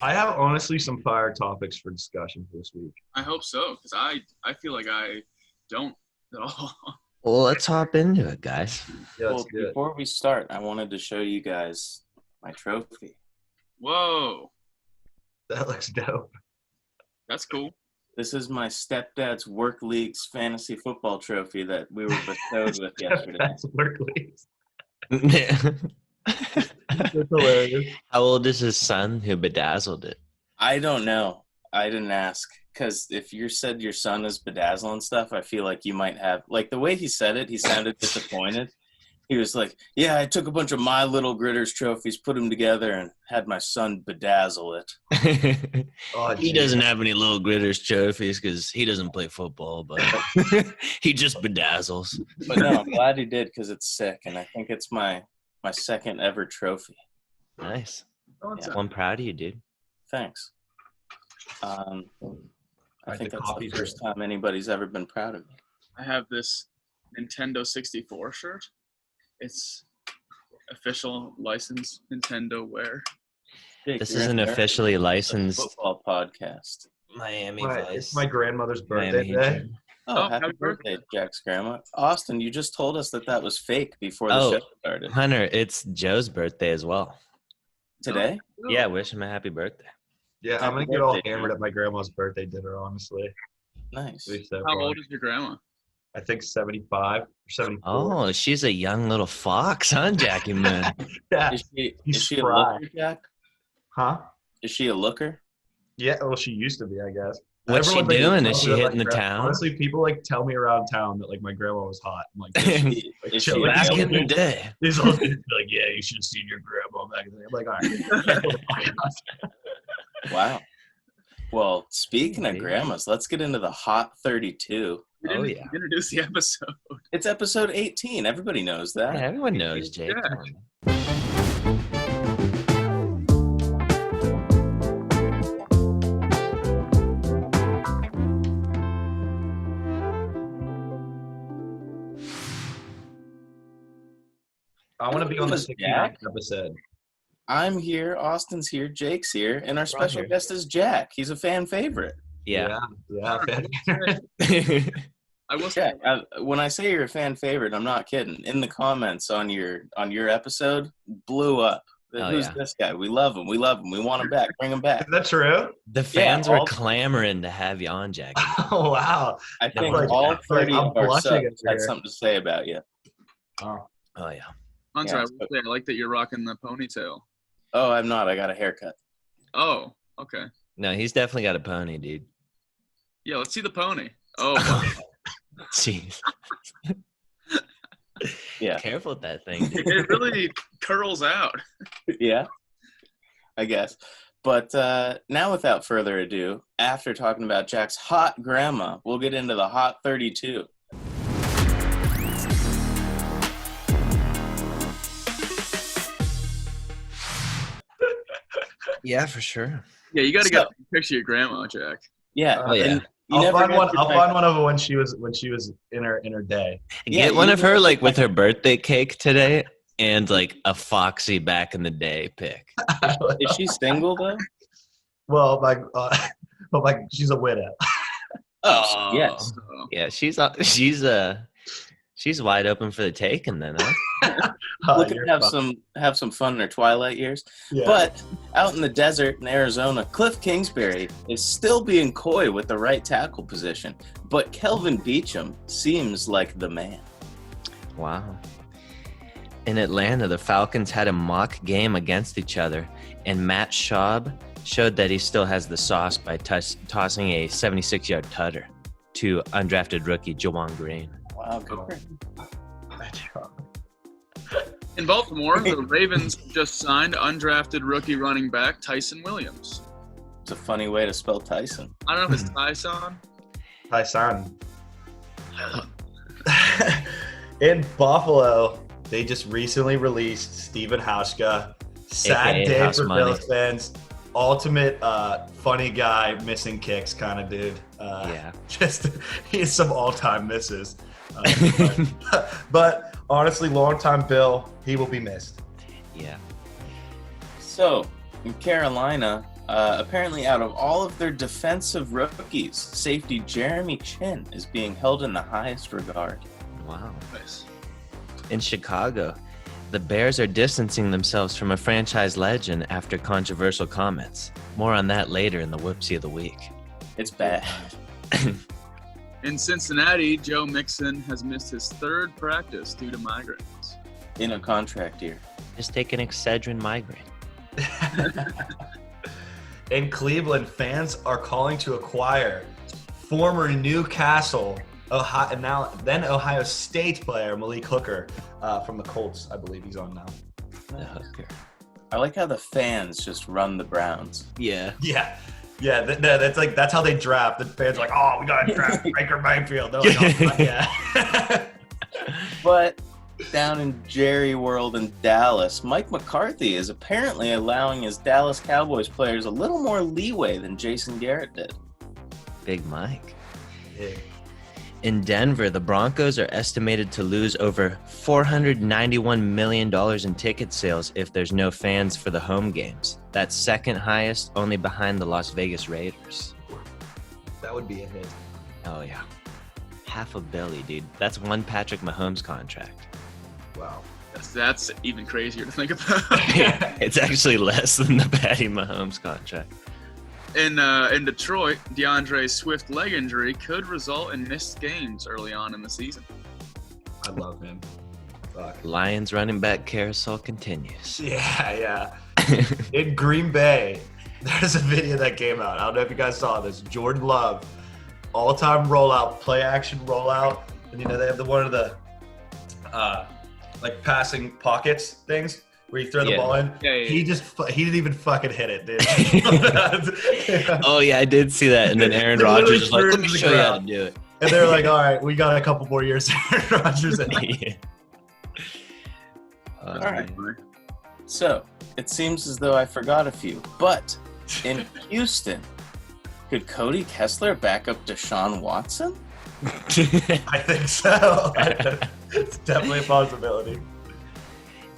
I have honestly some fire topics for discussion for this week. I hope so, because I feel like I don't at all. Well, let's hop into it, guys. Yeah, Well, before we start, I wanted to show you guys my trophy. Whoa, that looks dope. that's cool. This is my stepdad's work league's fantasy football trophy that we were bestowed with yesterday. That's work leagues. That's hilarious. How old is his son who bedazzled it? I don't know. I didn't ask. Because if you said your son is bedazzling stuff, I feel like you might have, like the way he said it, he sounded disappointed. He was like, yeah, I took a bunch of My Little Gritters trophies, put them together, and had my son bedazzle it. He doesn't have any Little Gritters trophies because he doesn't play football, but he just bedazzles. But no, I'm glad he did because it's sick, and I think it's my second ever trophy. Nice. Yeah. Well, I'm proud of you, dude. Thanks. I think that's the first time anybody's ever been proud of me. I have this Nintendo 64 shirt. It's official licensed Nintendo wear. Jake, This you're is in an there? officially It's a licensed football podcast. Miami It's Vice. my grandmother's birthday Miami today. Heat. Oh, happy happy birthday, Jack's grandma. Austin, you just told us that was fake before the show started. Hunter, it's Joe's birthday as well. Today? Yeah, wish him a happy birthday. Yeah, I'm Happy gonna get all birthday, hammered Joe. at my grandma's birthday dinner. Honestly, Nice. How old is your grandma? I think 75 or 74. Oh, she's a young little fox, huh, Jackie man? Yeah. Is He's she a fried. looker, Jack? Huh? Is she a looker? Yeah. Well, she used to be, I guess. What's she Everyone, doing? tells Is she me that, hitting the like, town? Honestly, people tell me around town that my grandma was hot. I'm like, Is she chill, a Back in the looker? day. these all be like, yeah, you should have seen your grandma back in the day. I'm like, all right. Wow. Well, speaking of grandmas, let's get into the Hot 32. We Oh, didn't yeah. introduce the episode. It's episode 18. Everybody knows that. Yeah, everyone knows, Jake. Yeah. Come on. I want to be on the Jack? 69th episode. I'm here, Austin's here, Jake's here, and our special here. guest is Jack. He's a fan favorite. Yeah. Yeah. I will Jack, when I say you're a fan favorite, I'm not kidding. In the comments on your episode, blew up. Oh, Who's yeah. this guy? We love him. We love him. We want him back. Bring him back. Is that true? The fans were all- clamoring to have you on, Jackie. Oh, wow. I think like- all like 30 I'm of our blushing subs over had here. something to say about you. Oh. Oh, yeah. Hunter, Yeah, I will say, I like that you're rocking the ponytail. Oh, I'm not. I got a haircut. Oh, okay. No, he's definitely got a pony, dude. Yeah, let's see the pony. Oh, wow. Jeez. Yeah. Careful with that thing, dude. It really curls out. Yeah, I guess. But now, without further ado, after talking about Jack's hot grandma, we'll get into the Hot 32. Yeah, for sure. Yeah, you got to So- get a picture of your grandma, Jack. Yeah. Oh, yeah. and you I'll never find get one. to I'll check- find one of her when she was in her day. Yeah, Get one you of her, know- like, with her birthday cake today and, like, a Foxy back in the day pic. Is she single, though? Well, she's a widow. Oh, yes. So, Yeah, she's wide open for the taking then, huh? Looking You're to fine. have some fun in her twilight years. Yeah. But out in the desert in Arizona, Cliff Kingsbury is still being coy with the right tackle position. But Kelvin Beachum seems like the man. Wow. In Atlanta, the Falcons had a mock game against each other, and Matt Schaub showed that he still has the sauce by tossing a 76-yard tutter to undrafted rookie Jawan Green. Wow, good for him. in Baltimore, the Ravens just signed undrafted rookie running back Tyson Williams. It's a funny way to spell Tyson. I don't know if it's Tyson. Tyson. In Buffalo, they just recently released Steven Hauschka. Sad AKA day House for Money. Bills fans. Ultimate funny guy, missing kicks kind of dude. Yeah. Just he has some all-time misses. But honestly, long-time Bill, he will be missed. Yeah. So, in Carolina, Apparently, out of all of their defensive rookies, safety Jeremy Chin is being held in the highest regard. Wow. Nice. In Chicago, the Bears are distancing themselves from a franchise legend after controversial comments. More on that later in the Whoopsie of the Week. It's bad. In Cincinnati, Joe Mixon has missed his 3rd practice due to migraines. In a contract year. Just take an Excedrin migraine. In Cleveland, fans are calling to acquire former Newcastle, Ohio State player Malik Hooker from the Colts. I believe he's on now. The hooker. I like how the fans just run the Browns. Yeah. Yeah. Yeah, that's how they draft. The fans are like, oh, we got to draft Baker Mayfield. They're like, oh, yeah. But down in Jerry World in Dallas, Mike McCarthy is apparently allowing his Dallas Cowboys players a little more leeway than Jason Garrett did. Big Mike. Yeah. In Denver, the Broncos are estimated to lose over $491 million in ticket sales if there's no fans for the home games. That's second highest, only behind the Las Vegas Raiders. That would be a hit. Oh, yeah. $500 million, dude. That's one Patrick Mahomes contract. Wow. That's even crazier to think about. It's actually less than the Patty Mahomes contract. In Detroit, DeAndre Swift leg injury could result in missed games early on in the season. I love him. Fuck. Lions running back carousel continues. Yeah. In Green Bay, there's a video that came out. I don't know if you guys saw this. Jordan Love, all-time rollout, play-action rollout. And, they have one of the, passing pockets things where you throw the ball in. Yeah. He didn't even fucking hit it, dude. Oh, yeah, I did see that. And then Aaron Rodgers was like, let me show you how to do it. And they're like, all right, we got a couple more years. Aaron Rodgers. Yeah. All right. So, it seems as though I forgot a few. But in Houston, could Cody Kessler back up Deshaun Watson? I think so. It's definitely a possibility.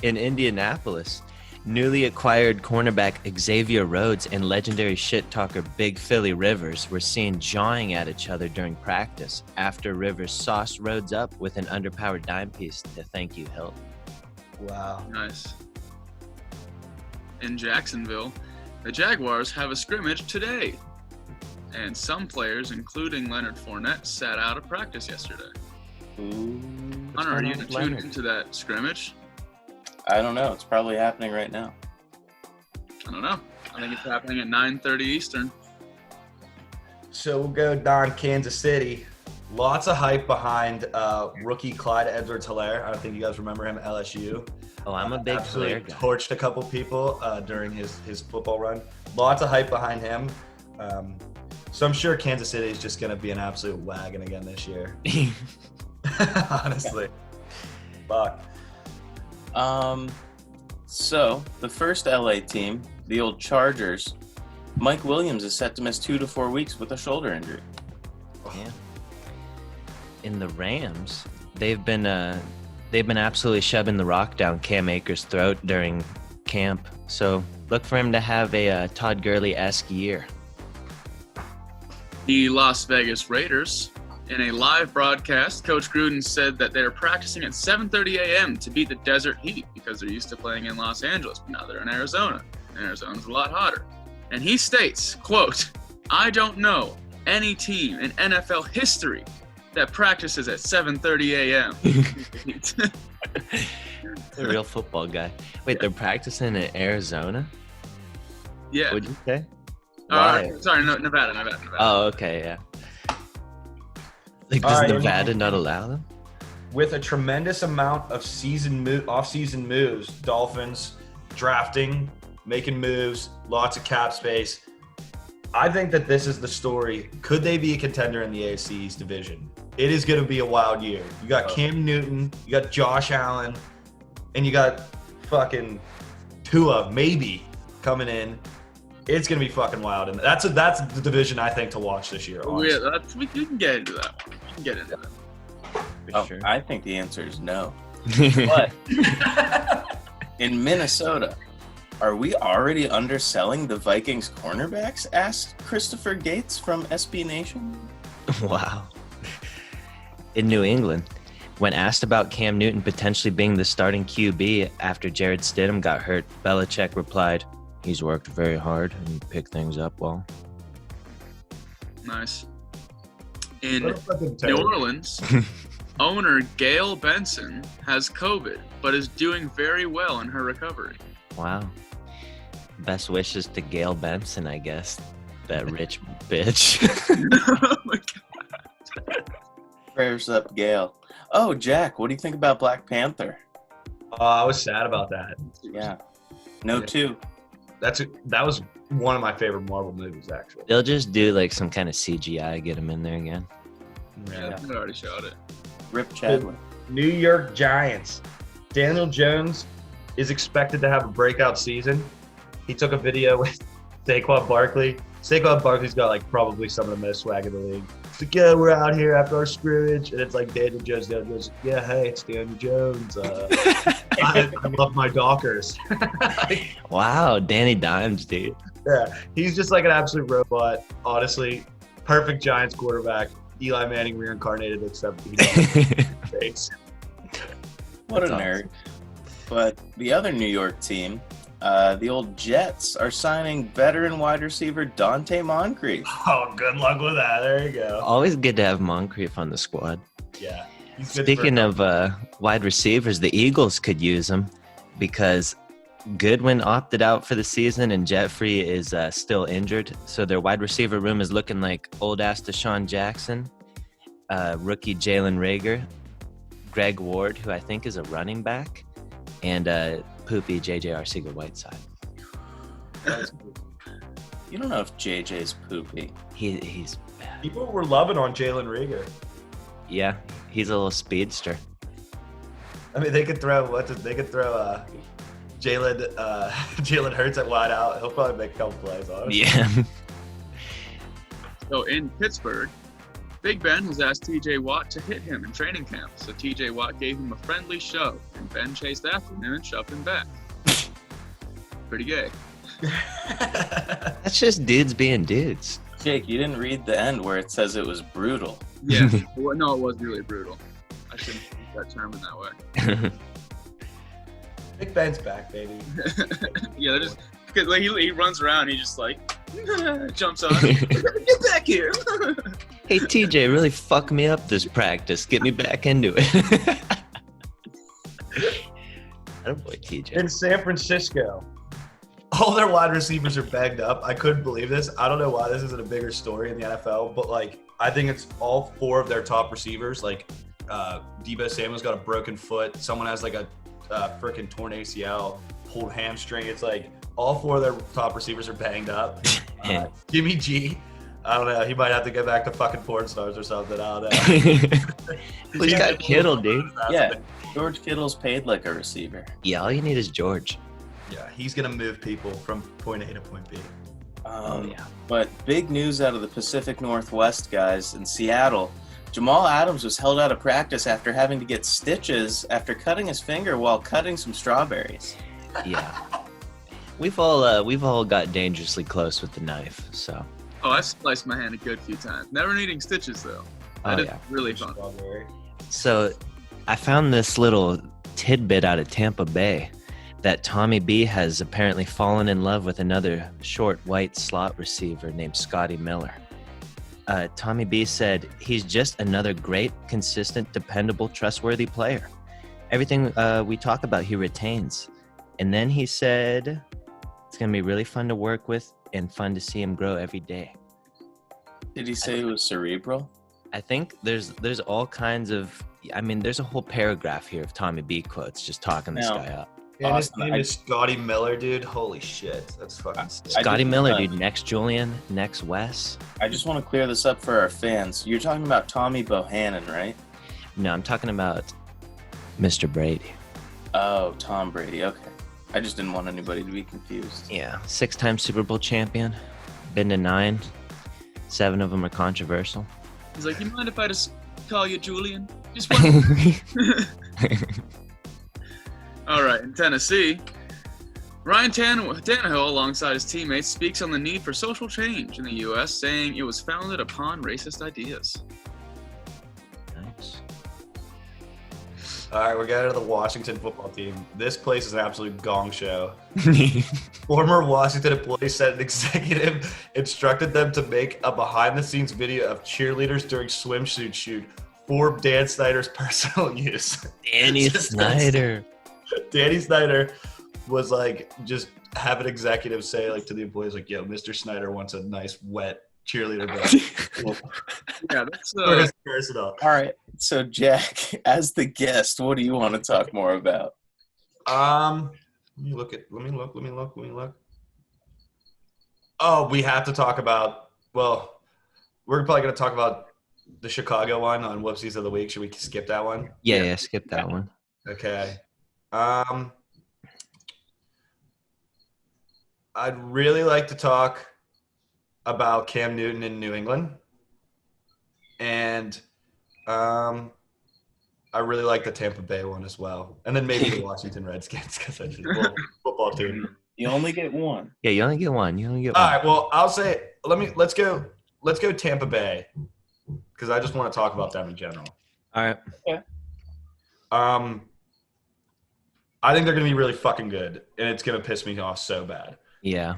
In Indianapolis, newly acquired cornerback Xavier Rhodes and legendary shit talker Big Philly Rivers were seen jawing at each other during practice after Rivers sauced Rhodes up with an underpowered dime piece to thank you Hilton. Wow. Nice. In Jacksonville, the Jaguars have a scrimmage today. And some players, including Leonard Fournette, sat out of practice yesterday. Ooh. Hunter, are you Leonard? tuned into that scrimmage? I don't know. It's probably happening right now. I don't know. I think it's happening at 9:30 Eastern. So we'll go down Kansas City. Lots of hype behind rookie Clyde Edwards-Helaire. I don't think you guys remember him at LSU. Oh, I'm a big Absolutely Helaire guy. torched a couple people during his football run. Lots of hype behind him. So I'm sure Kansas City is just going to be an absolute wagon again this year. Honestly. Fuck. So the first LA team, the old Chargers, Mike Williams is set to miss 2 to 4 weeks with a shoulder injury. Yeah. In the Rams, they've been absolutely shoving the rock down Cam Akers' throat during camp. So look for him to have a Todd Gurley-esque year. The Las Vegas Raiders, in a live broadcast, Coach Gruden said that they're practicing at 7:30 a.m. to beat the desert heat because they're used to playing in Los Angeles, but now they're in Arizona. And Arizona's a lot hotter. And he states, quote, "I don't know any team in NFL history that practices at 7:30 a.m. A real football guy. Wait, they're practicing in Arizona? Yeah. What'd you say? Why? Sorry, no, Nevada. Oh, okay, yeah. Like, All does right, Nevada not allow them? With a tremendous amount of off-season moves, Dolphins drafting, making moves, lots of cap space. I think that this is the story. Could they be a contender in the AFC East division? It is going to be a wild year. You got Cam Newton, you got Josh Allen, and you got fucking Tua maybe coming in. It's going to be fucking wild. And that's the division I think to watch this year. Oh, yeah, we can get into that one. We can get into that. For sure. I think the answer is no. But in Minnesota, Are we already underselling the Vikings cornerbacks? Asked Christopher Gates from SB Nation. Wow. In New England, when asked about Cam Newton potentially being the starting QB after Jared Stidham got hurt, Belichick replied, "He's worked very hard and picked things up well." Nice. In New Orleans, owner Gail Benson has COVID, but is doing very well in her recovery. Wow. Best wishes to Gail Benson, I guess. That rich bitch. Oh my God. Prayers up, Gail. Oh, Jack, what do you think about Black Panther? I was sad about that. Yeah. No, two. That was one of my favorite Marvel movies, actually. They'll just do like some kind of CGI, get him in there again. Yeah, I already shot it. Rip Chadwick. New York Giants. Daniel Jones is expected to have a breakout season. He took a video with Saquon Barkley. Saquon Barkley's got like probably some of the most swag in the league. It's like, yeah, we're out here after our scrimmage, and it's like Daniel Jones. Daniel Jones, yeah, hey, it's Daniel Jones. I love my Dockers. Wow, Danny Dimes, dude. Yeah, he's just like an absolute robot. Honestly, perfect Giants quarterback. Eli Manning reincarnated, except he doesn't face. What That's a nerd. But the other New York team, the old Jets, are signing veteran wide receiver Dante Moncrief. Oh, good luck with that. There you go. Always good to have Moncrief on the squad. Yeah. He's good Speaking of wide receivers, the Eagles could use him because Goodwin opted out for the season and Jeffrey is still injured. So their wide receiver room is looking like old-ass Deshaun Jackson, rookie Jalen Reagor, Greg Ward, who I think is a running back, and poopy J.J. Arcega-Whiteside. You don't know if JJ's poopy. He's bad. people were loving on Jalen Reagor. Yeah, he's a little speedster. I mean, they could throw Jalen Hurts at wide out. He'll probably make a couple plays, honestly. Yeah. So in Pittsburgh, Big Ben has asked TJ Watt to hit him in training camp. So TJ Watt gave him a friendly shove, and Ben chased after him and shoved him back. Pretty gay. That's just dudes being dudes. Jake, you didn't read the end where it says it was brutal. Yeah. Well, no, it was really brutal. I shouldn't use that term in that way. Big Ben's back, baby. Yeah, they're just because like he runs around, he just like jumps on. Get back here! Hey, TJ, really fuck me up this practice. Get me back into it. Attaboy, TJ. In San Francisco, all their wide receivers are banged up. I couldn't believe this. I don't know why this isn't a bigger story in the NFL, but like I think it's all four of their top receivers. Like Deebo Samuel's got a broken foot. Someone has like a freaking torn ACL, pulled hamstring. It's like all four of their top receivers are banged up. Jimmy G, I don't know. He might have to get back to fucking porn stars or something. I don't know. He's got Kittle, dude. Yeah, George Kittle's paid like a receiver. Yeah, all you need is George. Yeah, he's gonna move people from point A to point B. Yeah. But big news out of the Pacific Northwest, guys. In Seattle, Jamal Adams was held out of practice after having to get stitches after cutting his finger while cutting some strawberries. Yeah. We've all got dangerously close with the knife, so. Oh, I sliced my hand a good few times. Never needing stitches though. That is really fun. So I found this little tidbit out of Tampa Bay that Tommy B has apparently fallen in love with another short white slot receiver named Scotty Miller. Tommy B said, he's just another great, consistent, dependable, trustworthy player. Everything we talk about, he retains. And then he said, it's going to be really fun to work with and fun to see him grow every day. Did he say it was cerebral? I think there's all kinds of, I mean, there's a whole paragraph here of Tommy B quotes just talking this guy up. And his name is Scotty Miller, dude. Holy shit. That's fucking sick. Scotty Miller, dude. Next Julian, next Wes. I just want to clear this up for our fans. You're talking about Tommy Bohannon, right? No, I'm talking about Mr. Brady. Oh, Tom Brady. Okay. I just didn't want anybody to be confused. Yeah. 6-time Super Bowl champion. Been to 9. 7 of them are controversial. He's like, you mind if I just call you Julian? Just one. All right, in Tennessee, Ryan Tannehill, alongside his teammates, speaks on the need for social change in the U.S., saying it was founded upon racist ideas. Nice. All right, we're getting to the Washington football team. This place is an absolute gong show. Former Washington employee said an executive instructed them to make a behind-the-scenes video of cheerleaders during swimsuit shoot for Dan Snyder's personal use. Danny Snyder. Danny Snyder was like, just have an executive say like to the employees like, yo, Mr. Snyder wants a nice wet cheerleader bro. Yeah, that's For his personal. All right. So, Jack, as the guest, what do you want to talk more about? Let me look. Oh, we have to talk about, well, we're probably going to talk about the Chicago one on Whoopsies of the Week. Should we skip that one? Yeah, skip that one. Okay. I'd really like to talk about Cam Newton in New England. And I really like the Tampa Bay one as well. And then maybe the Washington Redskins because I just football team. You only get one. Yeah, you only get one. All right, well, I'll say let's go Tampa Bay because I just want to talk about them in general. All right. Okay. I think they're going to be really fucking good, and it's going to piss me off so bad. Yeah.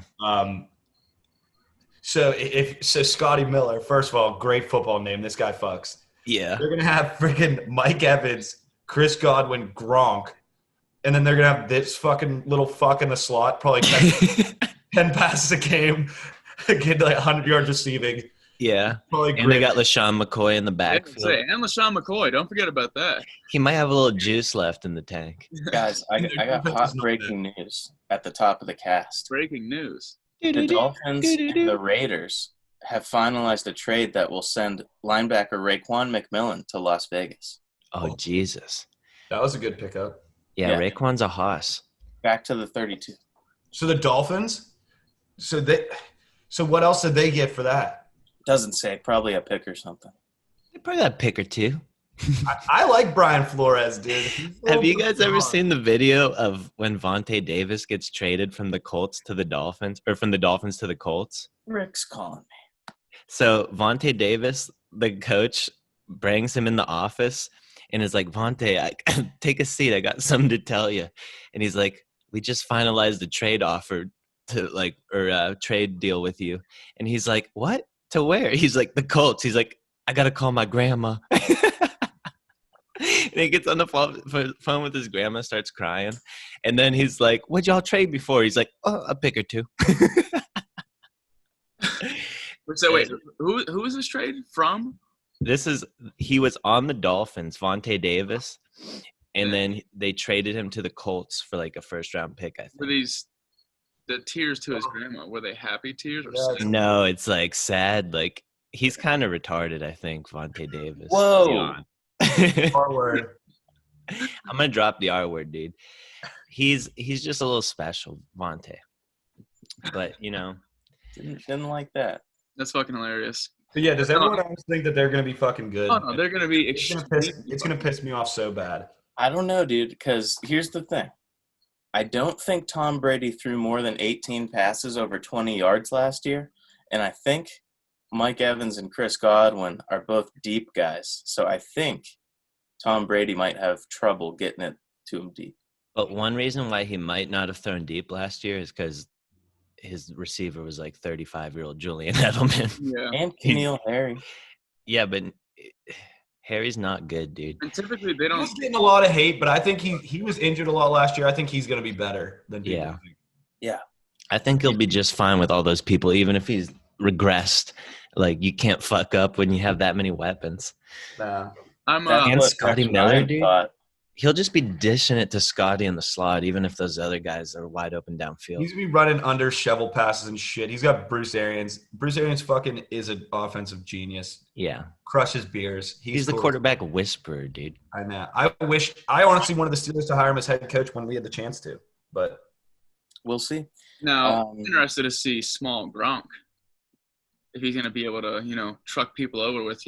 So Scotty Miller, first of all, great football name. This guy fucks. Yeah. They're going to have freaking Mike Evans, Chris Godwin, Gronk, and then they're going to have this fucking little fuck in the slot, probably 10 passes a game, get like 100 yards receiving. Yeah. Probably And they got LaShawn McCoy in the backfield. And LaShawn McCoy. Don't forget about that. He might have a little juice left in the tank. Guys, I got hot breaking news at the top of the cast. Breaking news. The Dolphins and the Raiders have finalized a trade that will send linebacker Raekwon McMillan to Las Vegas. Oh, Jesus. That was a good pickup. Yeah, Yeah. Raekwon's a hoss. Back to the 32. So the Dolphins, so what else did they get for that? Doesn't say. Probably a pick or something. They probably got a pick or two. I like Brian Flores, dude. Have you guys ever seen the video of when Vontae Davis gets traded from the Colts to the Dolphins, or from the Dolphins to the Colts? Rick's calling me. So Vontae Davis, the coach, brings him in the office and is like, Vontae, take a seat. I got something to tell you. And he's like, we just finalized the trade offer to trade deal with you. And he's like, what? To where? He's like, the Colts. He's like, I got to call my grandma. And he gets on the phone with his grandma, starts crying. And then he's like, what'd y'all trade before? He's like, oh, a pick or two. So wait, who was this trade from? He was on the Dolphins, Vontae Davis. And then they traded him to the Colts for like a first-round pick, I think. Were the tears to his grandma, were they happy tears or sad? No, it's like sad. Like, he's kind of retarded, I think, Vontae Davis. Whoa. R word. I'm gonna drop the R word, dude. He's just a little special, Vontae. But Didn't like that. That's fucking hilarious. So yeah, does everyone else think that they're gonna be fucking good? Oh no, they're gonna be It's gonna piss me off so bad. I don't know, dude, because here's the thing. I don't think Tom Brady threw more than 18 passes over 20 yards last year, and I think Mike Evans and Chris Godwin are both deep guys. So I think Tom Brady might have trouble getting it to him deep. But one reason why he might not have thrown deep last year is because his receiver was like 35-year-old Julian Edelman. Yeah. And Keneal Harry. Yeah, but Harry's not good, dude. And typically they don't. He's getting a lot of hate, but I think he was injured a lot last year. I think he's gonna be better than people think. Yeah. I think he'll be just fine with all those people, even if he's regressed. Like, you can't fuck up when you have that many weapons. Nah. I'm And what Scotty Rex Miller, Ryan dude. thought. He'll just be dishing it to Scotty in the slot, even if those other guys are wide open downfield. He's gonna be running under shovel passes and shit. He's got Bruce Arians. Bruce Arians fucking is an offensive genius. Yeah. Crushes beers. He's the cool. quarterback whisperer, dude. I know. I honestly wanted the Steelers to hire him as head coach when we had the chance to, but We'll see. now I'm interested to see small Gronk. If he's going to be able to, truck people over with,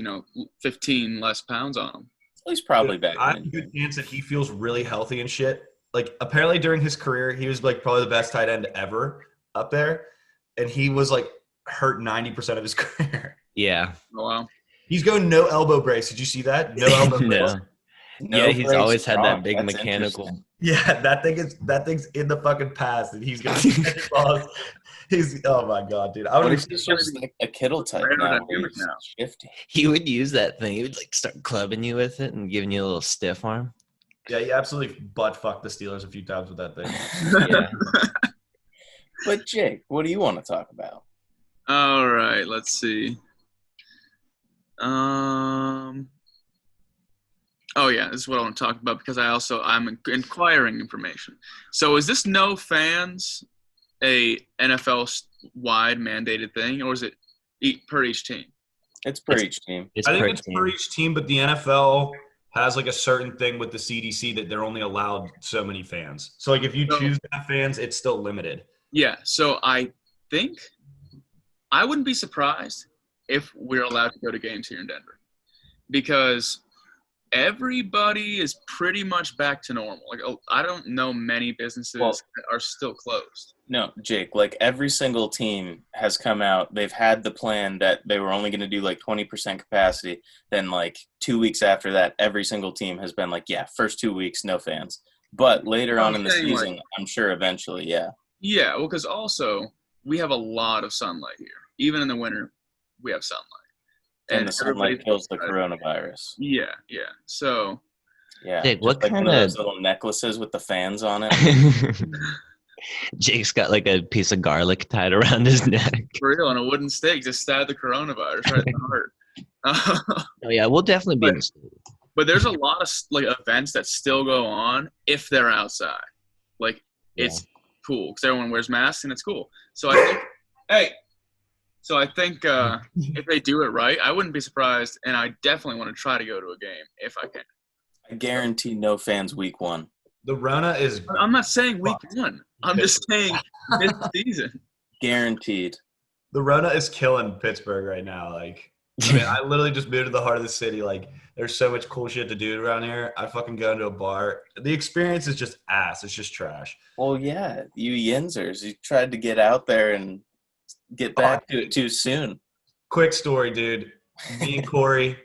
15 less pounds on him. He's probably back. I have a good chance that he feels really healthy and shit. like apparently during his career, he was like probably the best tight end ever up there, and he was like hurt 90% of his career. Yeah. Oh, wow. He's going no elbow brace. Did you see that? No elbow brace. No. No Yeah, he's brace always had that wrong. big That's mechanical. interesting. Yeah, that thing's in the fucking past, and he's gonna catch balls. He's oh my god, dude. I What would if he's just like a Kittle type now? Where he's shifty. He would use that thing. He would like start clubbing you with it and giving you a little stiff arm. yeah, he absolutely butt fucked the Steelers a few times with that thing. Yeah. But Jake, what do you want to talk about? All right, let's see. Oh yeah, this is what I want to talk about because I'm inquiring information. So is this no fans a NFL wide mandated thing, or is it per each team? It's per each team. It's I think per it's team. for each team, but the NFL has like a certain thing with the CDC that they're only allowed so many fans. So like if you choose to have fans, it's still limited. Yeah, so I think I wouldn't be surprised if we're allowed to go to games here in Denver because everybody is pretty much back to normal. Like I don't know many businesses that are still closed. No, Jake, like every single team has come out. They've had the plan that they were only going to do like 20% capacity. Then like 2 weeks after that, every single team has been like, yeah, first 2 weeks, no fans. But later on in the season, I'm sure eventually, yeah. Yeah, well, because also we have a lot of sunlight here. Even in the winter, we have sunlight. And the sunlight kills the coronavirus. Yeah. So. Yeah. Jake, what like kind one of of those little necklaces with the fans on it? Jake's got like a piece of garlic tied around his neck. For real, on a wooden stake, just stab the coronavirus right in the heart. Oh yeah, we'll definitely be in the stadium. But there's a lot of like events that still go on if they're outside. Like it's cool because everyone wears masks and it's cool. So I think, if they do it right, I wouldn't be surprised, and I definitely want to try to go to a game if I can. I guarantee no fans week 1. The Rona is I'm not saying week 1. I'm just saying this season. Guaranteed. the Rona is killing Pittsburgh right now. Like I mean, I literally just moved to the heart of the city. Like there's so much cool shit to do around here. I fucking go into a bar. The experience is just ass. It's just trash. Well, yeah, you Yinzers, you tried to get out there and get back to it too soon. Quick story, dude. Me and Corey,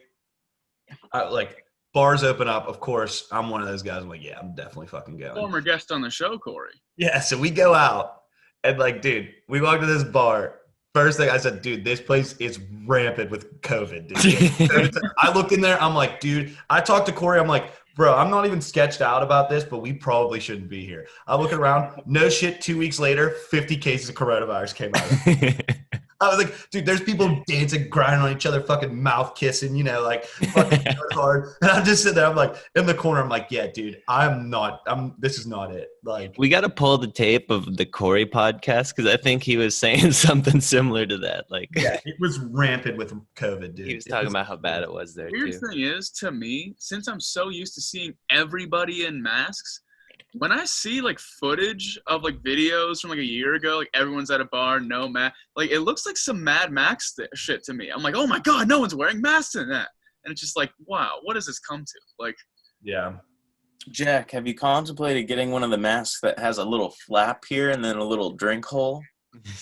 like bars open up. Of course, I'm one of those guys. I'm like, yeah, I'm definitely fucking going. Former guest on the show, Corey. Yeah, so we go out and like, dude, we walk to this bar. First thing I said, dude, this place is rampant with COVID, dude. I looked in there. I'm like, dude, I talked to Corey. I'm like, bro, I'm not even sketched out about this, but we probably shouldn't be here. I'm looking around. No shit. 2 weeks later, 50 cases of coronavirus came out. I was like, dude, there's people dancing, grinding on each other, fucking mouth kissing, you know, like fucking hard. And I'm just sitting there. I'm like, in the corner. I'm like, yeah, dude, this is not it. Like, We got to pull the tape of the Corey podcast because I think he was saying something similar to that. Like, yeah, it was rampant with COVID, dude. he was talking about how bad it was there Weird too. thing is, to me, since I'm so used to seeing everybody in masks, when I see like footage of like videos from like a year ago, like everyone's at a bar, no mask, like it looks like some Mad Max shit to me. I'm like, oh my god, no one's wearing masks in that, and it's just like, wow, what does this come to? Like, Yeah. Jack, have you contemplated getting one of the masks that has a little flap here and then a little drink hole?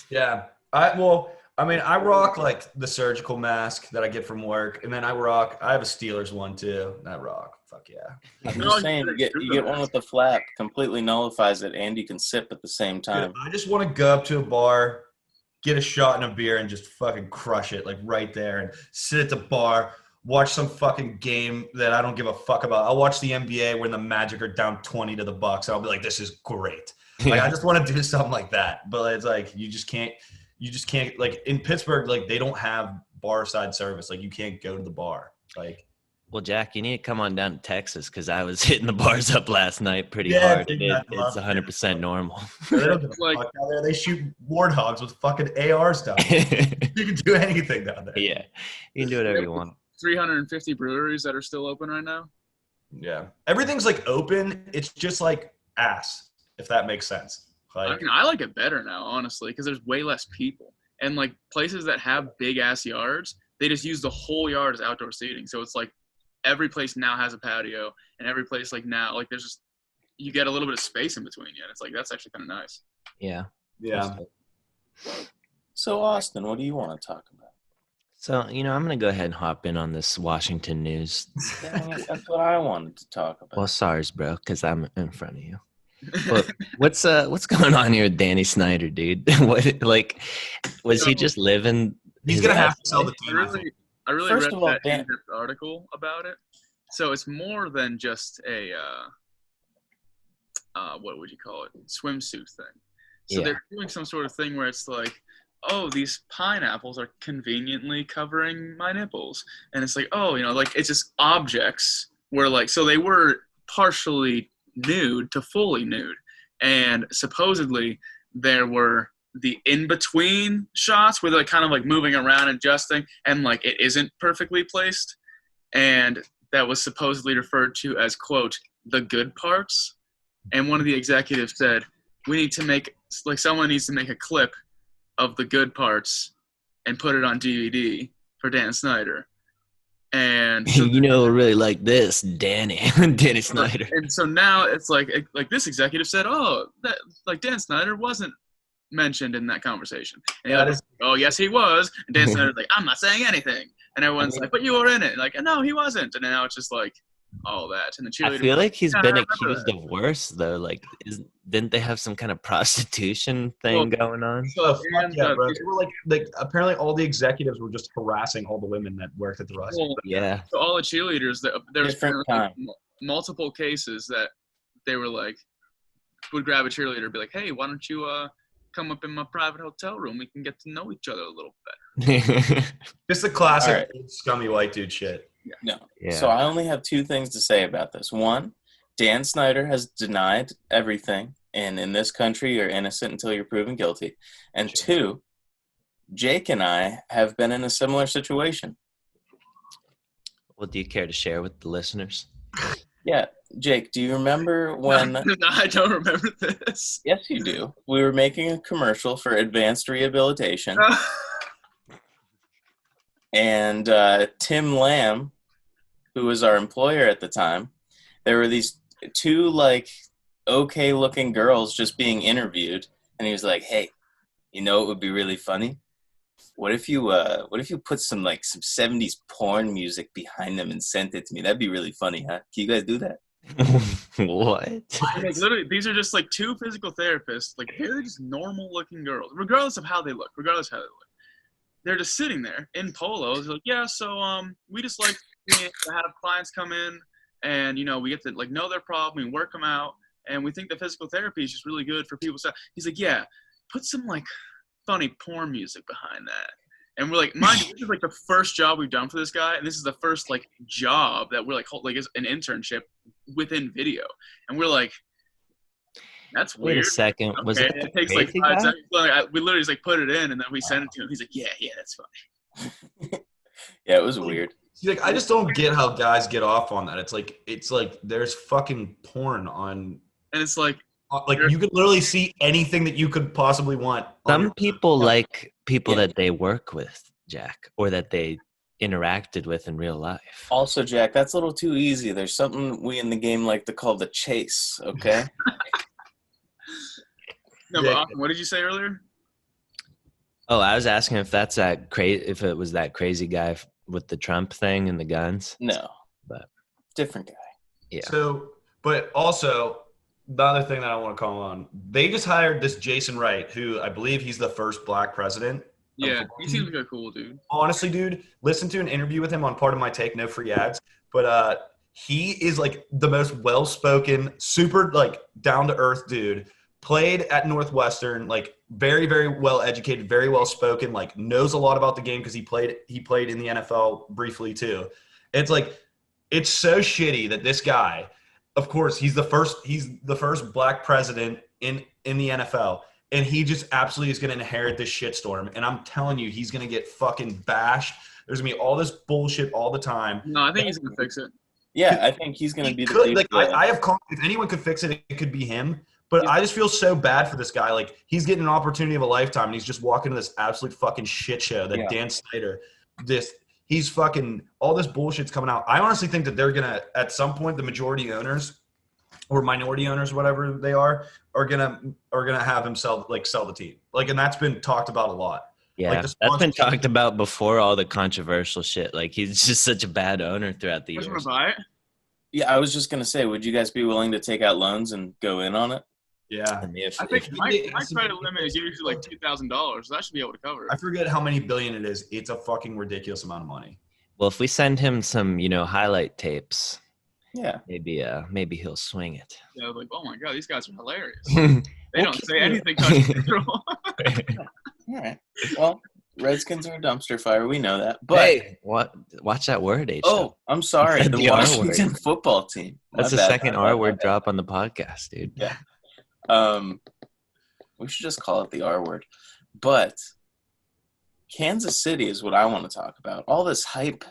Yeah. I rock like the surgical mask that I get from work, and then I have a Steelers one too. I rock. Fuck yeah. I'm No, just saying, you you get one with the flap, completely nullifies it, and you can sip at the same time. I just want to go up to a bar, get a shot and a beer, and just fucking crush it, like right there, and sit at the bar, watch some fucking game that I don't give a fuck about. I'll watch the NBA when the Magic are down 20 to the Bucks. And I'll be like, this is great. Like I just want to do something like that. But it's like you just can't like in Pittsburgh, like they don't have bar side service. Like you can't go to the bar. Like Well, Jack, you need to come on down to Texas because I was hitting the bars up last night pretty Yeah, hard. dude, It's I love 100% normal. they don't give a Like- fuck down there. They shoot warthogs with fucking AR stuff. You can do anything down there. Yeah, you can do whatever you want. 350 breweries that are still open right now. Yeah. Everything's like open. It's just like ass, if that makes sense. I Like mean, I like it better now, honestly, because there's way less people. And like places that have big ass yards, they just use the whole yard as outdoor seating. So it's like every place now has a patio, and every place like now, like there's just you get a little bit of space in between you. And it's like, that's actually kind of nice. Yeah. Yeah. So, Austin, what do you want to talk about? So, I'm going to go ahead and hop in on this Washington news. Dang it, that's what I wanted to talk about. Well, sorry, bro, because I'm in front of you. But what's going on here with Danny Snyder, dude? Was he just living? He's his gonna have best to sell the life? team. I think. I really First read of all, that Dan- in-depth article about it. So it's more than just a what would you call it? Swimsuit thing. So Yeah. they're doing some sort of thing where it's like, oh, these pineapples are conveniently covering my nipples, and it's like, oh, like it's just objects where like, so they were partially nude to fully nude, and supposedly there were the in-between shots where they're kind of like moving around, adjusting, and like it isn't perfectly placed, and that was supposedly referred to as, quote, the good parts. And one of the executives said, we need to make, like, someone needs to make a clip of the good parts and put it on DVD for Dan Snyder. And so, Really like this, Danny Snyder. and so now it's like this executive said, oh, that like Dan Snyder wasn't mentioned in that conversation. And That like, is- oh, yes, he was. And Dan Snyder's like, I'm not saying anything. And everyone's like, but you were in it. Like, no, he wasn't. And now it's just like all that. And the cheerleader. I feel like he's Yeah, I been remember accused of worse, though. Like, didn't they have some kind of prostitution thing going on? Oh, fuck And, yeah, bro. They were like apparently all the executives were just harassing all the women that worked at the Rust. well, Yeah. so all the cheerleaders, there was Different like, time. multiple cases that they were like, would grab a cheerleader and be like, hey, why don't you come up in my private hotel room? We can get to know each other a little better. Just the classic All right. scummy white dude shit. No. Yeah. So I only have two things to say about this. One, Dan Snyder has denied everything, and in this country, you're innocent until you're proven guilty. And two, Jake and I have been in a similar situation. Well, do you care to share with the listeners? Yeah, Jake, do you remember when? No, I don't remember this. Yes, you do. We were making a commercial for advanced rehabilitation, and Tim Lamb, who was our employer at the time, there were these two like okay-looking girls just being interviewed, and he was like, "Hey, you know, it would be really funny. What if you put some 70s porn music behind them and sent it to me? That'd be really funny, huh? Can you guys do that?" What? Like, literally, these are just like two physical therapists. Like, they're just normal-looking girls, regardless of how they look. They're just sitting there in polos. Like, yeah, so we just like to have clients come in, and we get to like know their problem, we work them out, and we think that physical therapy is just really good for people. So he's like, yeah, put some like funny porn music behind that. And we're like, mind you, this is like the first job we've done for this guy, and this is the first like job that we're like is an internship within video, and we're like, that's weird. Wait a second. Was Okay, it the it takes like crazy 5 guy? seconds. We literally just like put it in, and then we send it to him. He's like, yeah, that's funny. Yeah, it was weird. He's like, I just don't get how guys get off on that. It's like there's fucking porn on. And it's like, You could literally see anything that you could possibly want. on Some your- people like people Yeah. that they work with, Jack, or that they interacted with in real life. Also, Jack, that's a little too easy. There's something we in the game like to call the chase, okay? no, Yeah. but Austin, what did you say earlier? Oh, I was asking if that's that crazy. If it was that crazy guy with the Trump thing and the guns. No. But- Different guy. Yeah. So, but also the other thing that I want to call on, they just hired this Jason Wright, who I believe he's the first black president. Yeah, he seems like a cool dude. Honestly, dude, listen to an interview with him on Part of My Take, no free ads. But he is like the most well-spoken, super like down-to-earth dude. Played at Northwestern, like very, very well educated, very well spoken, like knows a lot about the game because he played in the NFL briefly too. It's like it's so shitty that this guy, of course, he's the first black president in the NFL, and he just absolutely is going to inherit this shitstorm. And I'm telling you, he's going to get fucking bashed. There's going to be all this bullshit all the time. No, I think he's gonna fix it. Yeah, I think he's going to be the Could, dude. like, I have confidence. If anyone could fix it, it could be him. But I just feel so bad for this guy. Like, he's getting an opportunity of a lifetime, and he's just walking to this absolute fucking shit show that Dan Snyder, he's fucking, all this bullshit's coming out. I honestly think that they're going to, at some point, the majority owners or minority owners, whatever they are gonna have him sell the team. Like, and that's been talked about a lot. Yeah, Like, the that's been sponsorship- talked about before all the controversial shit. Like, he's just such a bad owner throughout the You guys want years. to buy it? Yeah, I was just gonna say, would you guys be willing to take out loans and go in on it? Yeah. I mean, if, I think if- my credit limit is usually like $2,000. So that should be able to cover I it. forget how many billion it is. It's a fucking ridiculous amount of money. well, if we send him some, highlight tapes, Yeah. maybe he'll swing it. Yeah, like, oh my god, these guys are hilarious. Hey, They don't say anything controversial. All right. Well, Redskins are a dumpster fire. We know that. But what? Watch that word, H. oh, I'm sorry. said The the R Washington football team. That's My the bad, second my bad, R my word bad. drop on the podcast, dude. Yeah. We should just call it the R word. But Kansas City is what I want to talk about. All this hype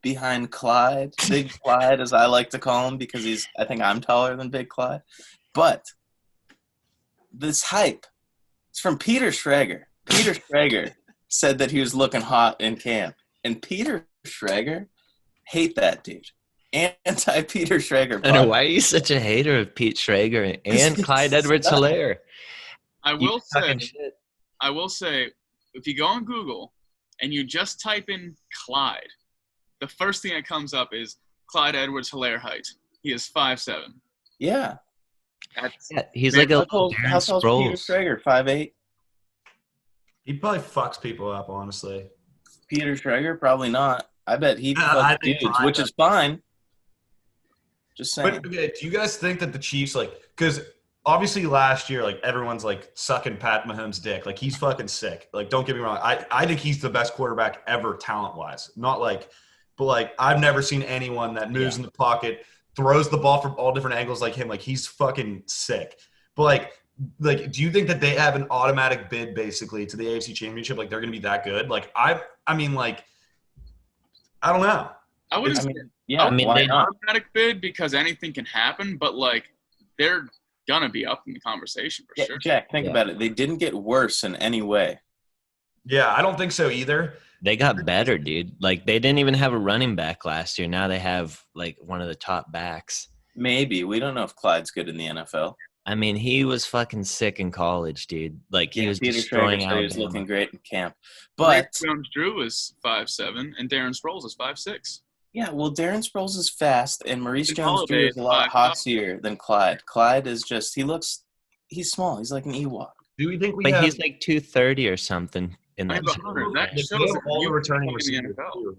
behind Clyde, Big Clyde, as I like to call him, because I think I'm taller than Big Clyde. But this hype, it's from Peter Schrager. Peter Schrager said that he was looking hot in camp. And Peter Schrager, hate that dude. Anti-Peter Schrager. I know, why are you such a hater of Pete Schrager and Clyde Edwards-Helaire? I will say, Fucking shit. if you go on Google and you just type in Clyde, the first thing that comes up is Clyde Edwards-Helaire height. He is 5'7". Yeah. That's Yeah, he's like a How tall's Peter Sproles. Schrager? 5'8"? He probably fucks people up, honestly. Peter Schrager? Probably not. I bet he I fucks think dudes, Clyde which is fine. Just saying. But okay, do you guys think that the Chiefs, because obviously last year, everyone's sucking Pat Mahomes' dick. He's fucking sick. Don't get me wrong. I think he's the best quarterback ever, talent-wise. But I've never seen anyone that moves in the pocket, throws the ball from all different angles like him. He's fucking sick. But do you think that they have an automatic bid basically to the AFC Championship? They're gonna be that good? I mean, I don't know. I wouldn't I say mean, yeah, mean, why they- not? automatic bid because anything can happen, but they're gonna be up in the conversation for Yeah, sure. Jack, think Yeah. about it. They didn't get worse in any way. Yeah, I don't think so either. They got better, dude. They didn't even have a running back last year. Now they have one of the top backs. Maybe. We don't know if Clyde's good in the NFL. I mean, he was fucking sick in college, dude. He was Peter destroying Schrager said he was Alabama. looking great in camp. But, Jones-Drew is 5'7", and Darren Sproles is 6'6". yeah, well, Darren Sproles is fast, and Maurice And Jones-Drew Holiday is a is lot 5'5". hotsier than Clyde. Clyde is just – he's small. He's like an Ewok. Do we think we But have? he's 230 or something in that. But shit. Hunter, that They shows have that all you the returning can play in the receivers, NFL. too,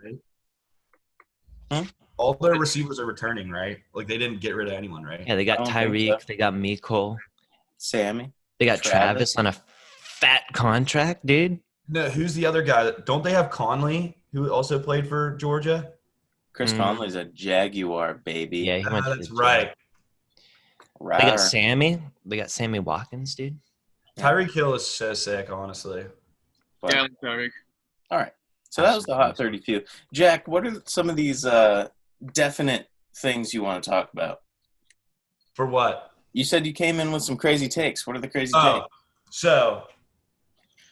right? All their receivers are returning, right? They didn't get rid of anyone, right? Yeah, they got I don't think Tyreek. so. They got Mecole. Sammy. They got Travis. Travis on a fat contract, dude. No, who's the other guy? Don't they have Conley, who also played for Georgia? Chris Mm. Conley's a Jaguar, baby. Yeah, he went to That's the right. They Rawr. got Sammy. They got Sammy Watkins, dude. Tyreek Hill is so sick, honestly. But- Yeah, Tyreek. All right. So that was the Hot 32. Jack, what are some of these definite things you want to talk about? For what? You said you came in with some crazy takes. What are the crazy Oh, takes? so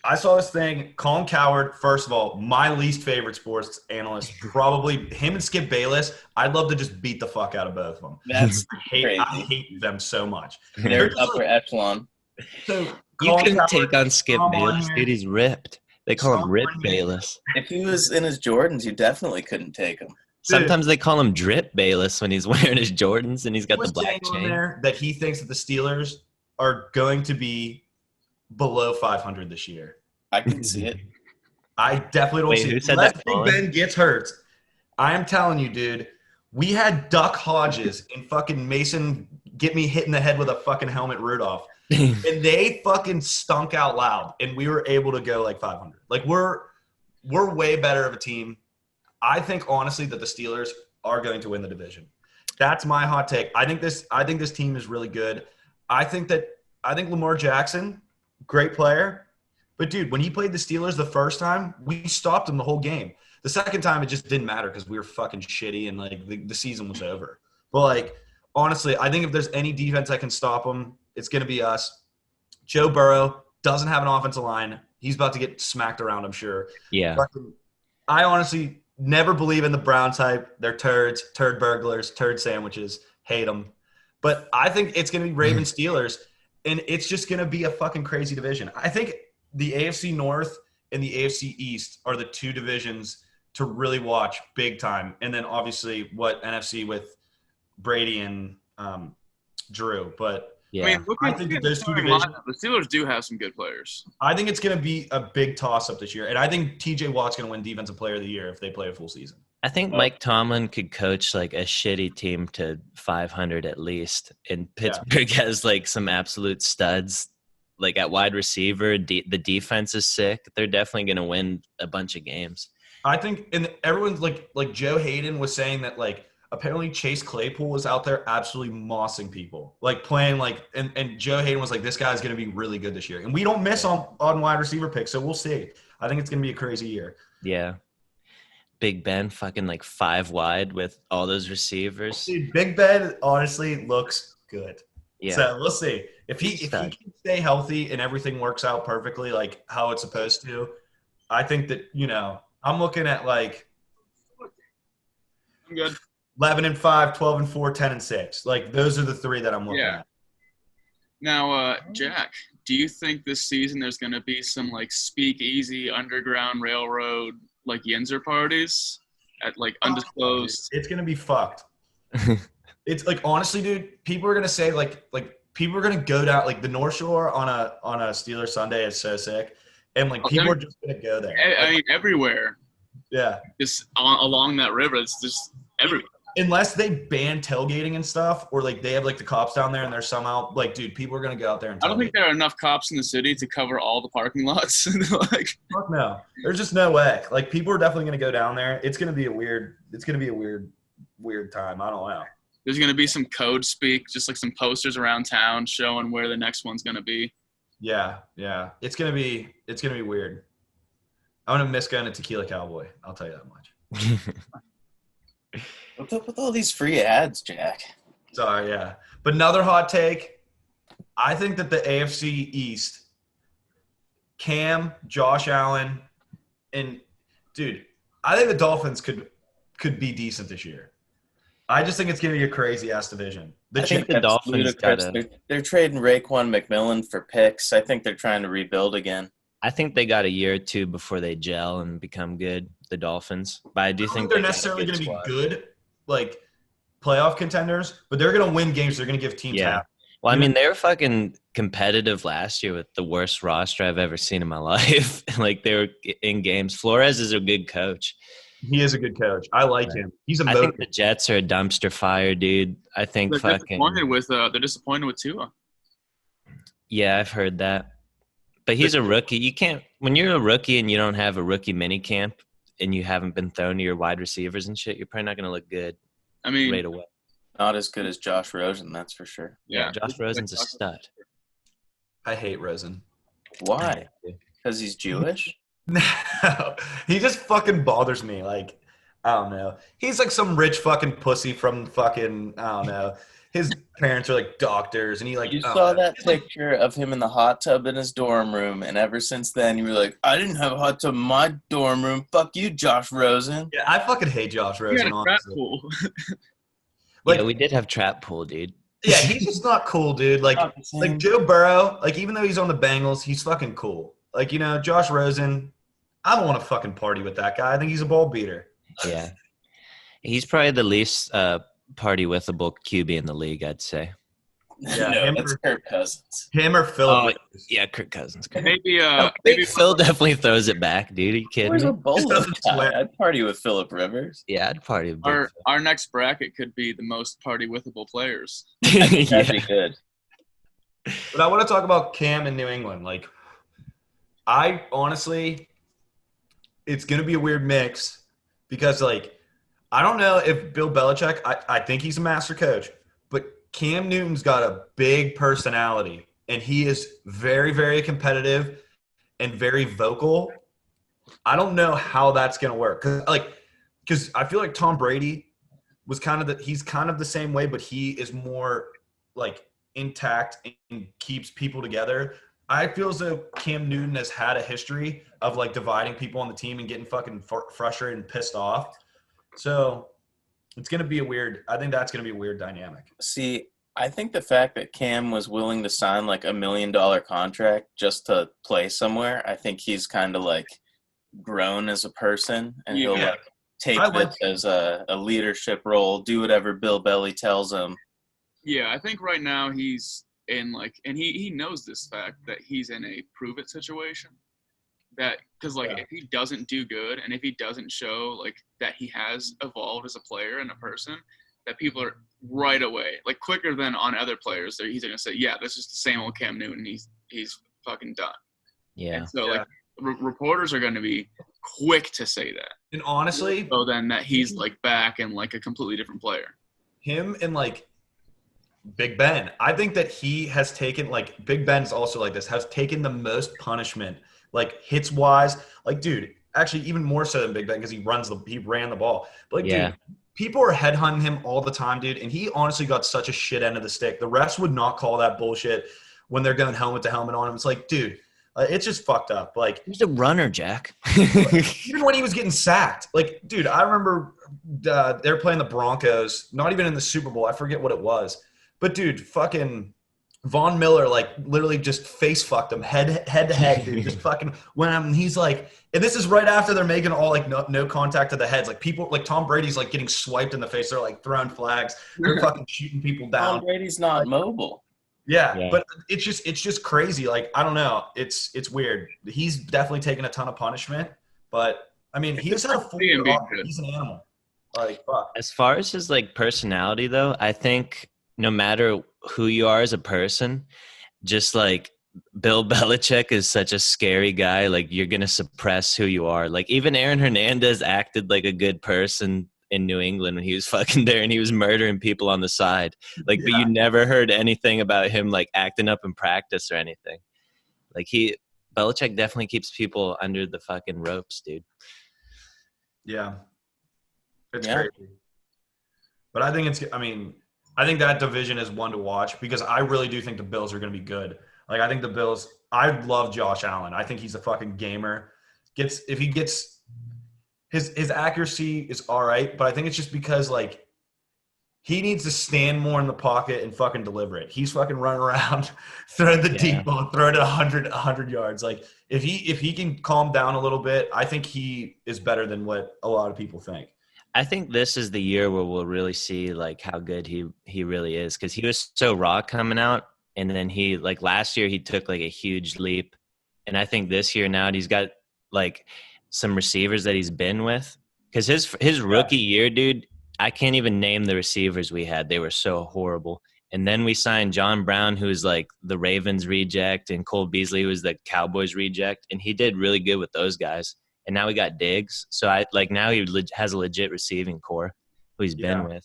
I saw this thing. Colin Cowherd, first of all, my least favorite sports analyst, probably him and Skip Bayless. I'd love to just beat the fuck out of both of them. That's I crazy. hate them so much. They're upper echelon. So You Colin couldn't Cowherd, take on Skip come on Bayless, here. dude. He's ripped. They call him Come Rip on here. Bayless. If he was in his Jordans, you definitely couldn't take him. Sometimes they call him Drip Bayless when he's wearing his Jordans and he's got the was black saying on chain. there that he thinks that the Steelers are going to be below 500 this year. I can see it. I definitely don't Wait, see who it. said Unless that, Big Colin? Ben gets hurt. I am telling you, dude. We had Duck Hodges and fucking Mason get me hit in the head with a fucking helmet Rudolph. And they fucking stunk out loud. And we were able to go 500. We're way better of a team. I think honestly that the Steelers are going to win the division. That's my hot take. I think this team is really good. I think Lamar Jackson, great player. But dude, when he played the Steelers the first time, we stopped him the whole game. The second time it just didn't matter because we were fucking shitty and the season was over. But honestly, I think if there's any defense that can stop him, it's gonna be us. Joe Burrow doesn't have an offensive line. He's about to get smacked around, I'm sure. Yeah. I honestly never believe in the Browns hype. They're turds, turd burglars, turd sandwiches. Hate them. But I think it's going to be Ravens Steelers, and it's just going to be a fucking crazy division. I think the AFC North and the AFC East are the two divisions to really watch big time. And then obviously what NFC with Brady and Drew. But Yeah. I mean, I think that those two divisions, the Steelers do have some good players. I think it's going to be a big toss-up this year. And I think TJ Watt's going to win Defensive Player of the Year if they play a full season. I think Mike Tomlin could coach like a shitty team to 500 at least. And Pittsburgh has like some absolute studs, like at wide receiver. The defense is sick. They're definitely going to win a bunch of games. I think, and everyone's like Joe Hayden was saying that like apparently Chase Claypool was out there absolutely mossing people, like playing like, and Joe Hayden was like, this guy's going to be really good this year. And we don't miss on wide receiver picks, so we'll see. I think it's going to be a crazy year. Yeah. Big Ben fucking like 5 wide with all those receivers. Dude, Big Ben honestly looks good. Yeah. So we'll see. If he can stay healthy and everything works out perfectly like how it's supposed to, I think that, you know, I'm looking at like I'm good. 11-5, 12-4, 10-6. Like those are the three that I'm looking at. Now, Jack, do you think this season there's going to be some like speakeasy underground railroad like Yinzer parties at like undisclosed? It's gonna be fucked. It's like honestly, dude, people are gonna say like people are gonna go down like the North Shore on a Steelers Sunday is so sick, and like people are just gonna go there. I mean, everywhere. Yeah, Just along that river, it's just everywhere. unless they ban tailgating and stuff, or like they have like the cops down there and they're somehow like, dude, people are gonna go out there and. I don't think there are enough cops in the city to cover all the parking lots. Like, fuck no, there's just no way. Like people are definitely gonna go down there. It's gonna be a weird time. I don't know. there's going to be some code speak, just like some posters around town showing where the next one's going to be. Yeah. It's gonna be weird. I'm gonna miss going to Tequila Cowboy. I'll tell you that much. What's up with all these free ads, Jack? Sorry, yeah. But another hot take. I think that the AFC East, Cam, Josh Allen, and dude, I think the Dolphins could be decent this year. I just think it's gonna be a crazy ass division. I think the Dolphins they're trading Raekwon McMillan for picks. I think they're trying to rebuild again. I think they got a year or two before they gel and become good, the Dolphins. But I do think they're necessarily going to be good, like playoff contenders, but they're going to win games. They're going to give teams half. Well, I mean, they were fucking competitive last year with the worst roster I've ever seen in my life. Like, they were in games. Flores is a good coach. He is a good coach. I like him. He's a I think the Jets are a dumpster fire, dude. I think they're fucking disappointed with Tua. Yeah, I've heard that. But he's a rookie. You can't – when you're a rookie and you don't have a rookie mini camp and you haven't been thrown to your wide receivers and shit, you're probably not going to look good right away. Not as good as Josh Rosen, that's for sure. Yeah, Josh Rosen's a stud. I hate Rosen. Why? Because he's Jewish? No. He just fucking bothers me. Like, I don't know. He's like some rich fucking pussy from fucking – I don't know. His parents are like doctors, and he like. You saw that picture of him in the hot tub in his dorm room, and ever since then, you were like, "I didn't have a hot tub in my dorm room. Fuck you, Josh Rosen." Yeah, I fucking hate Josh Rosen. He had a trap pool. Like, yeah, we did have trap pool, dude. Yeah, he's just not cool, dude. Like Joe Burrow, like even though he's on the Bengals, he's fucking cool. Like, you know, Josh Rosen, I don't want to fucking party with that guy. I think he's a ball beater. Yeah, he's probably the least party withable QB in the league, I'd say. Yeah, no, that's Kirk Cousins. Him or Philip. Yeah, Kirk Cousins. Maybe Phil definitely throws it back, dude. Are you kidding Where's me? a bowling guy? I'd party with Phillip Rivers. Yeah, I'd party with Phil. our next bracket could be the most party withable players. That'd be good. But I want to talk about Cam in New England. Like, I honestly, it's going to be a weird mix because, like, I don't know if Bill Belichick, I think he's a master coach, but Cam Newton's got a big personality, and he is very, very competitive and very vocal. I don't know how that's going to work. Because I feel like Tom Brady was he's kind of the same way, but he is more, like, intact and keeps people together. I feel as though Cam Newton has had a history of, like, dividing people on the team and getting fucking frustrated and pissed off. So it's going to be I think that's going to be a weird dynamic. See, I think the fact that Cam was willing to sign like $1 million contract just to play somewhere, I think he's kind of like grown as a person, and he'll Yeah. like take I like this as a leadership role, do whatever Bill Belly tells him. Yeah, I think right now he's in like, and he knows this fact that he's in a prove it situation. That because like if he doesn't do good and if he doesn't show like that he has evolved as a player and a person, that people are right away like quicker than on other players. He's gonna say, yeah, this is the same old Cam Newton. He's fucking done. Yeah. And so like reporters are gonna be quick to say that. And honestly, So then that he's like back and like a completely different player. him and like Big Ben, I think that he has taken like Big Ben's also like this, has taken the most punishment, like hits wise. Like, dude, actually even more so than Big Ben because he ran the ball. But like, dude, people are headhunting him all the time, dude, and he honestly got such a shit end of the stick. The refs would not call that bullshit when they're going helmet to helmet on him. It's like, dude, it's just fucked up. Like, He's a runner, Jack. even when he was getting sacked, like, dude, I remember they were playing the Broncos, not even in the Super Bowl. I forget what it was. But, dude, fucking Von Miller, like, literally just face fucked him head to head, dude. Just fucking went up, and he's like, and this is right after they're making all, like, no contact to the heads. Like, people, like, Tom Brady's, like, getting swiped in the face. They're, like, throwing flags. They're fucking shooting people down. Tom Brady's not mobile. Yeah, but it's just crazy. Like, I don't know. It's weird. He's definitely taken a ton of punishment, but, I mean, he's had a full year off. He's an animal. Like, fuck. As far as his like personality though, I think no matter who you are as a person, just like Bill Belichick is such a scary guy. Like you're going to suppress who you are. Like even Aaron Hernandez acted like a good person in New England when he was fucking there and he was murdering people on the side. Like, but you never heard anything about him like acting up in practice or anything. Like Belichick definitely keeps people under the fucking ropes, dude. Yeah. It's crazy. But I think that division is one to watch because I really do think the Bills are going to be good. Like, I think the Bills – I love Josh Allen. I think he's a fucking gamer. If he gets – his accuracy is all right, but I think it's just because, like, he needs to stand more in the pocket and fucking deliver it. He's fucking running around, throwing the deep ball, throwing it 100 yards. Like, if he can calm down a little bit, I think he is better than what a lot of people think. I think this is the year where we'll really see like how good he really is because he was so raw coming out, and then he like last year he took like a huge leap, and I think this year now he's got like some receivers that he's been with because his rookie year, dude, I can't even name the receivers we had. They were so horrible. And then we signed John Brown, who's like the Ravens reject, and Cole Beasley, who was the Cowboys reject, and he did really good with those guys. And now we got Diggs. So now he has a legit receiving core who he's been with.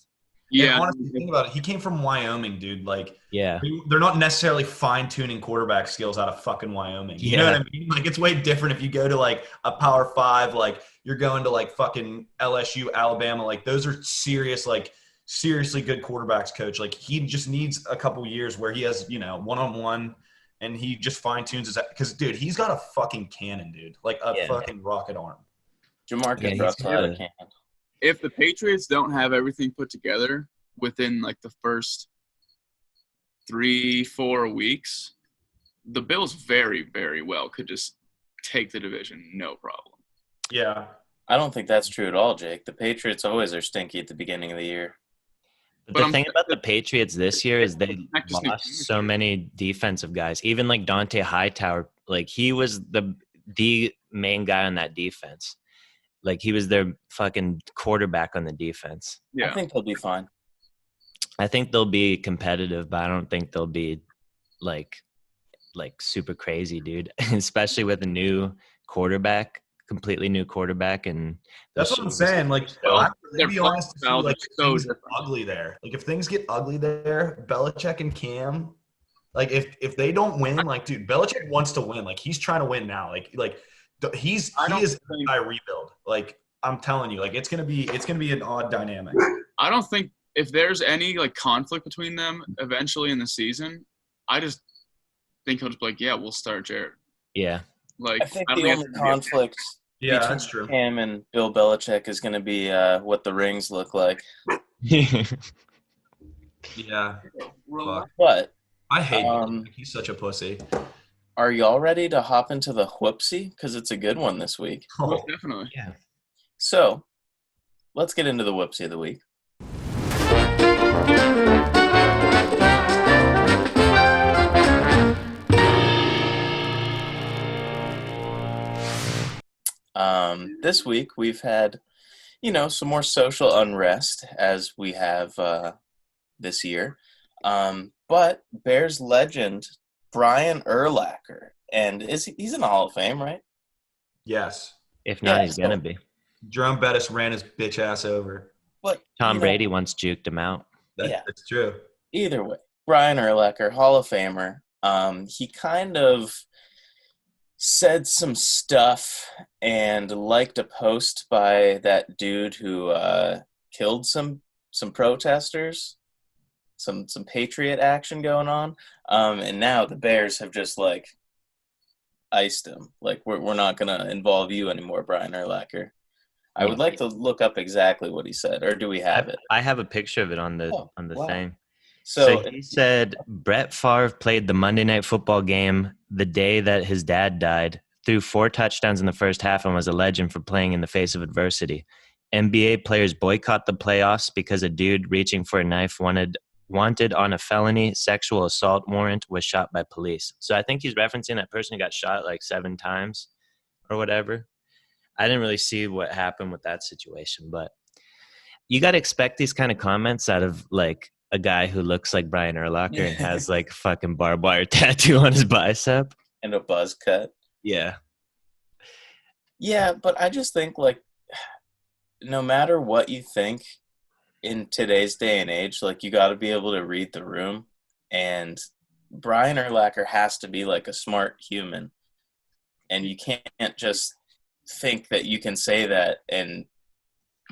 Yeah. And honestly, think about it. He came from Wyoming, dude. Like, yeah, they're not necessarily fine-tuning quarterback skills out of fucking Wyoming. You know what I mean? Like, it's way different if you go to like a Power 5, like you're going to like fucking LSU, Alabama. Like, those are seriously good quarterbacks, coach. Like, he just needs a couple years where he has, one-on-one. And he just fine-tunes his – because, dude, he's got a fucking cannon, dude. Like a fucking rocket arm. Jamarcus Russell had a cannon. If the Patriots don't have everything put together within, like, the first 3-4 weeks, the Bills very, very well could just take the division, no problem. Yeah. I don't think that's true at all, Jake. The Patriots always are stinky at the beginning of the year. But the thing about the Patriots this year is they lost so many defensive guys. Even like Dante Hightower, like he was the main guy on that defense. Like he was their fucking quarterback on the defense. Yeah. I think they'll be fine. I think they'll be competitive, but I don't think they'll be like super crazy, dude. Especially with a new quarterback. Completely new quarterback, and that's what I'm saying. Like, to be honest, like things get ugly there. Like, if things get ugly there, Belichick and Cam, like if they don't win, like, dude, Belichick wants to win. Like, he's trying to win now. Like he is a rebuild. Like, I'm telling you, like it's gonna be an odd dynamic. I don't think if there's any like conflict between them eventually in the season, I just think he'll just be like, yeah, we'll start Jared. Yeah. Like, I think the only conflict between that's true. Cam and Bill Belichick is going to be what the rings look like. Yeah. Fuck. But I hate him. um, He's such a pussy. are y'all ready to hop into the whoopsie? Because it's a good one this week. Most Oh, definitely. Yeah. So let's get into the whoopsie of the week. This week we've had, some more social unrest as we have this year. But Bears legend Brian Urlacher, and he's in the Hall of Fame, right? yes. If not, Yeah, he's gonna so- be. Jerome Bettis ran his bitch ass over. But Tom Brady once juked him out. Yeah. That's true. Either way, Brian Urlacher, Hall of Famer. He kind of said some stuff and liked a post by that dude who killed some protesters, some patriot action going on, and now the Bears have just like iced him. Like we're not gonna involve you anymore, Brian Urlacher. I would like to look up exactly what he said, or do we have it? I have a picture of it on the wow. thing. So So he said Brett Favre played the Monday Night Football game the day that his dad died, threw 4 touchdowns in the first half, and was a legend for playing in the face of adversity. NBA players boycott the playoffs because a dude reaching for a knife wanted on a felony sexual assault warrant was shot by police. So I think he's referencing that person who got shot like 7 times or whatever. I didn't really see what happened with that situation, but you got to expect these kind of comments out of like a guy who looks like Brian Urlacher and has like fucking barbed wire tattoo on his bicep. and a buzz cut. Yeah. Yeah, but I just think like no matter what you think in today's day and age, like you got to be able to read the room, and Brian Urlacher has to be like a smart human, and you can't just think that you can say that and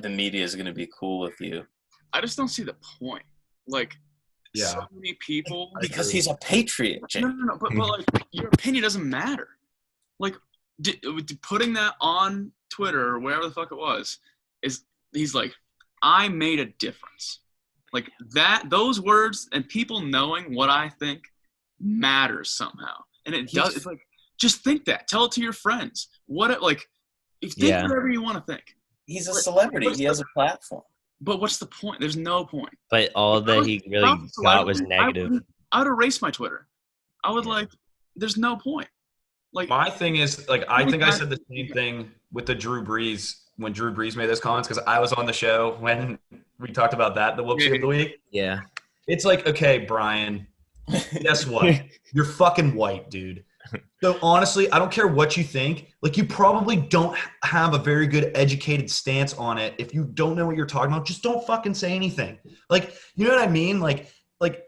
the media is going to be cool with you. I just don't see the point. Like, Yeah. so many people. Because he's a patriot, Jake. No. But like, your opinion doesn't matter. Like, putting that on Twitter or wherever the fuck it was, he's like, I made a difference. Like that, those words and people knowing what I think matters somehow. And it does. It's like, just think that. Tell it to your friends. Think whatever you want to think. He's a celebrity. He has a platform. But what's the point? There's no point. But all that he really got was negative. I would erase my Twitter. I would there's no point. Like My thing is, like, I think I said the same thing with the Drew Brees when Drew Brees made those comments, because I was on the show when we talked about that, the whoopsie of the week. Yeah. It's like, okay, Brian, guess what? You're fucking white, dude. So honestly, I don't care what you think. Like, you probably don't have a very good educated stance on it. If you don't know what you're talking about, just don't fucking say anything. Like, you know what I mean? Like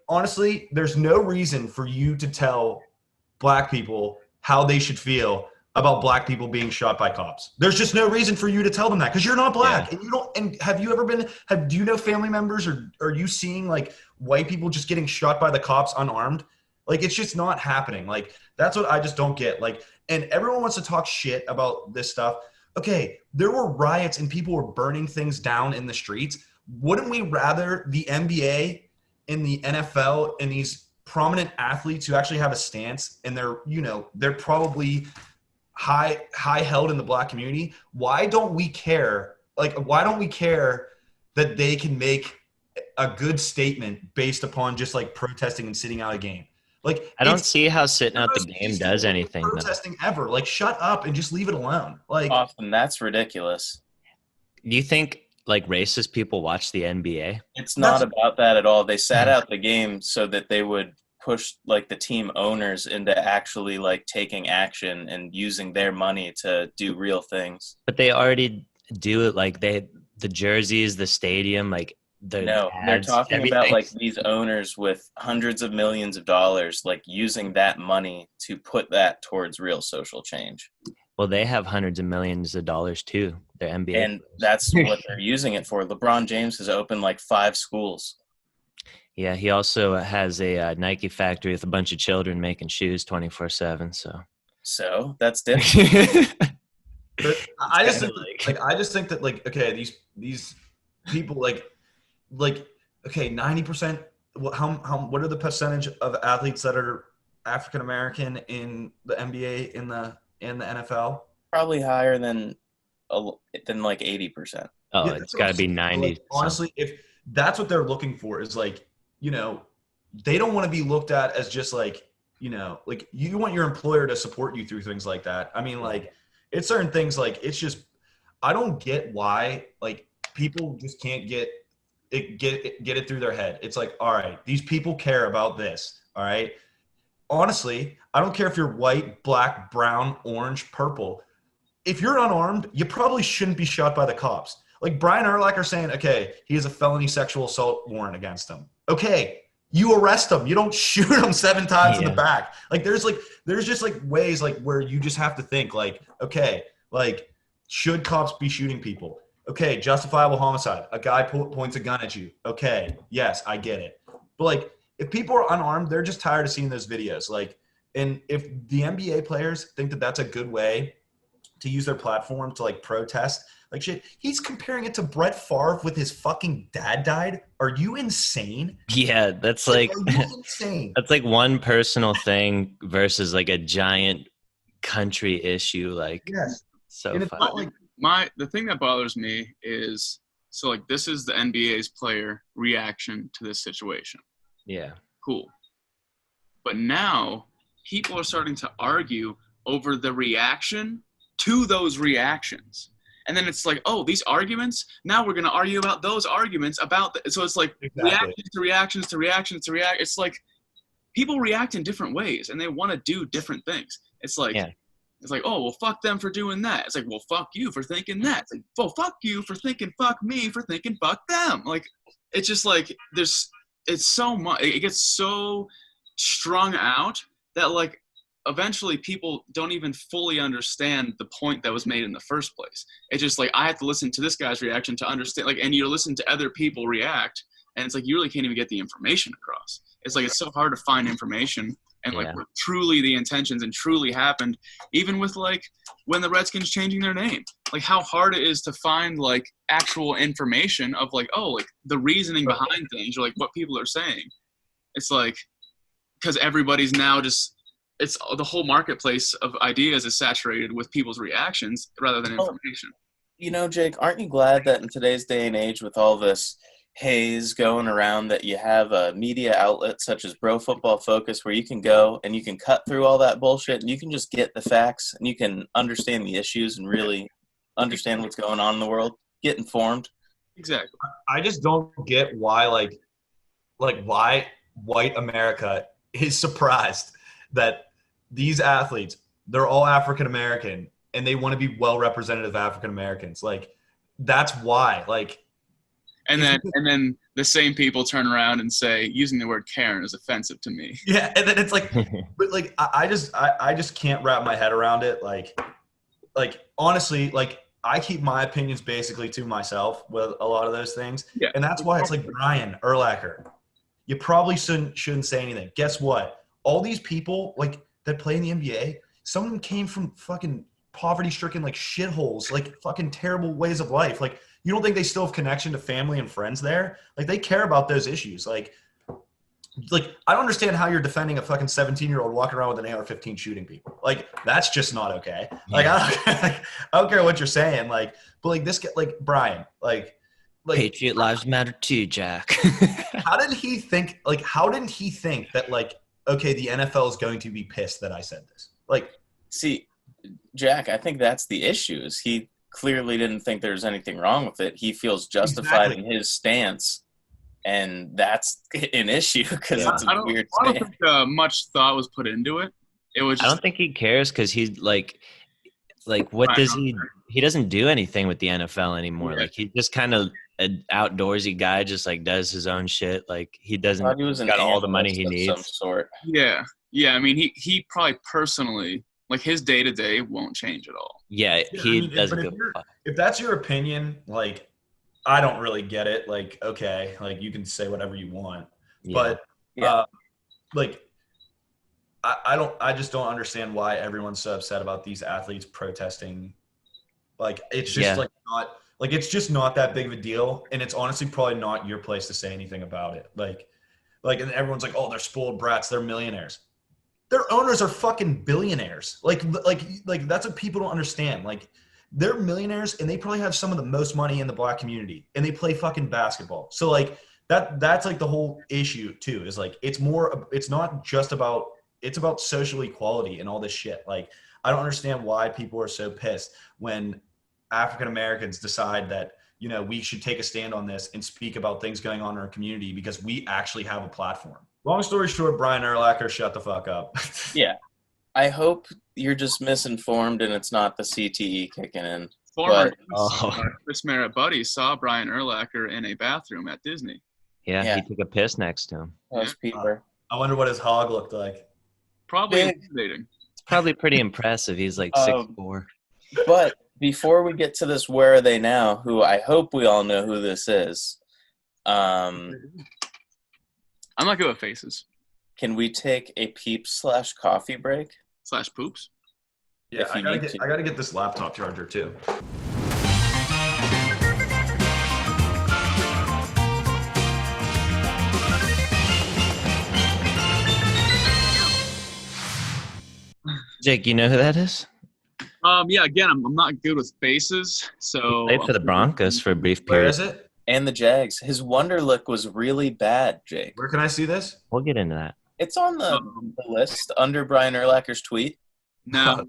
honestly, there's no reason for you to tell black people how they should feel about black people being shot by cops. There's just no reason for you to tell them that, because you're not black. Yeah. And you don't. And have you ever been? Do you know family members, or are you seeing like white people just getting shot by the cops unarmed? Like, it's just not happening. Like, that's what I just don't get. Like, and everyone wants to talk shit about this stuff. Okay, there were riots and people were burning things down in the streets. Wouldn't we rather the NBA and the NFL and these prominent athletes who actually have a stance, and they're probably high held in the black community? Why don't we care? Like, why don't we care that they can make a good statement based upon just like protesting and sitting out a game? Like, I don't see how sitting out the game does anything. Protesting ever. Like, shut up and just leave it alone. Like, Often that's ridiculous. Do you think like racist people watch the NBA? It's not about that at all. They sat out the game so that they would push like the team owners into actually like taking action and using their money to do real things. But they already do it. Like the jerseys, the stadium, like They're ads, talking everything. about like these owners with hundreds of millions of dollars, like using that money to put that towards real social change. Well, they have hundreds of millions of dollars too. They're NBA. And that's what they're using it for. LeBron James has opened like 5 schools. Yeah, he also has a Nike factory with a bunch of children making shoes 24/7. So that's different. but I just think that like, okay, these people like okay, 90% what are the percentage of athletes that are African American in the NBA in the NFL? Probably higher than like 80%. Oh, Yeah, it's that's what got I'm to be saying. 90. Like, honestly, if that's what they're looking for, is like, they don't want to be looked at as just like, like you want your employer to support you through things like that. I mean, like, it's certain things, like, it's just, I don't get why, like, people just can't get it through their head. It's like, all right, these people care about this. All right. Honestly, I don't care if you're white, black, brown, orange, purple. If you're unarmed, you probably shouldn't be shot by the cops. Like Brian Urlacher saying, okay, he has a felony sexual assault warrant against him. Okay, you arrest him. You don't shoot him 7 times in the back. Like there's just like ways like where you just have to think like, okay, like should cops be shooting people? Okay, justifiable homicide. A guy points a gun at you. Okay, yes, I get it. But like if people are unarmed, they're just tired of seeing those videos. Like, and if the NBA players think that that's a good way to use their platform to like protest like shit, he's comparing it to Brett Favre with his fucking dad died. Are you insane? Yeah, that's like Are you insane? that's like one personal thing versus like a giant country issue. Like, Yes. so And it's funny. not like The thing that bothers me is, so like this is the NBA's player reaction to this situation. Yeah. Cool. But now people are starting to argue over the reaction to those reactions. And then it's like, oh, these arguments, now we're going to argue about those arguments about so it's like reactions to reactions to reactions to react. It's like people react in different ways and they want to do different things. It's like, It's like, oh, well, fuck them for doing that. It's like, well, fuck you for thinking that. It's like, well, fuck you for thinking fuck me for thinking fuck them. Like, it's just like, it's so much, it gets so strung out that like, eventually people don't even fully understand the point that was made in the first place. It's just like, I have to listen to this guy's reaction to understand, like, and you listen to other people react, and it's like, you really can't even get the information across. It's like, it's so hard to find information and like what truly the intentions and truly happened, even with like when the Redskins changing their name, like how hard it is to find like actual information of like, oh, like the reasoning behind things or like what people are saying. It's like, because everybody's now just, it's the whole marketplace of ideas is saturated with people's reactions rather than information. You know, Jake, aren't you glad that in today's day and age with all this haze going around that you have a media outlet such as Pro Football Focus where you can go and you can cut through all that bullshit and you can just get the facts and you can understand the issues and really understand what's going on in the world, get informed? Exactly. I just don't get why like why white America is surprised that these athletes, they're all African American and they want to be well representative African Americans. Like that's why. Like, and then the same people turn around and say using the word Karen is offensive to me. Yeah, and then it's like, but like I just can't wrap my head around it. Like honestly, like I keep my opinions basically to myself with a lot of those things, and that's why it's like Brian Urlacher. You probably shouldn't say anything. Guess what? All these people like that play in the NBA, some of them came from fucking poverty-stricken like shitholes, like fucking terrible ways of life. Like you don't think they still have connection to family and friends there? Like they care about those issues. Like I don't understand how you're defending a fucking 17-year-old walking around with an AR-15 shooting people. Like that's just not okay. Like I don't care what you're saying. Like, but like this guy, like Brian, like Patriot lives matter too, Jack. How didn't he think that like, okay, the NFL is going to be pissed that I said this? Like, see, Jack, I think that's the issue is he clearly didn't think there's anything wrong with it. He feels justified in his stance, and that's an issue because it's a weird I don't think much thought was put into it. It was just, I don't think he cares because he's like what does he doesn't do anything with the NFL anymore. Yeah. Like he's just kind of an outdoorsy guy, just like does his own shit. Like he doesn't got all the money he needs. Some sort. Yeah. I mean, he probably personally, like his day to day won't change at all. Yeah, he doesn't give a fuck. If that's your opinion, like I don't really get it. Like okay, like you can say whatever you want, but like I just don't understand why everyone's so upset about these athletes protesting. Like it's just it's just not that big of a deal, and it's honestly probably not your place to say anything about it. Like Like, and everyone's like, oh, they're spoiled brats. They're millionaires. Their owners are fucking billionaires. Like that's what people don't understand. Like, they're millionaires and they probably have some of the most money in the black community, and they play fucking basketball. So like that's like the whole issue too, is like, it's not just about, it's about social equality and all this shit. Like, I don't understand why people are so pissed when African Americans decide that, you know, we should take a stand on this and speak about things going on in our community because we actually have a platform. Long story short, Brian Urlacher, shut the fuck up. Yeah. I hope you're just misinformed and it's not the CTE kicking in. Former Oh. Chris Merritt buddy saw Brian Urlacher in a bathroom at Disney. Yeah, he took a piss next to him. Those people. I wonder what his hog looked like. Probably Big. intimidating. Probably pretty impressive. He's like 6'4". But before we get to this, where are they now? Who I hope we all know who this is. I'm not good with faces. Can we take a peep/coffee break? /poops. Yeah, If I you gotta need get to. I gotta get this laptop charger too. Jake, you know who that is? Yeah, again, I'm not good with faces, so Played for the Broncos for a brief Where period. is it? And the Jags. His wonder look was really bad, Jake. Where can I see this? We'll get into that. It's on the list under Brian Urlacher's tweet. now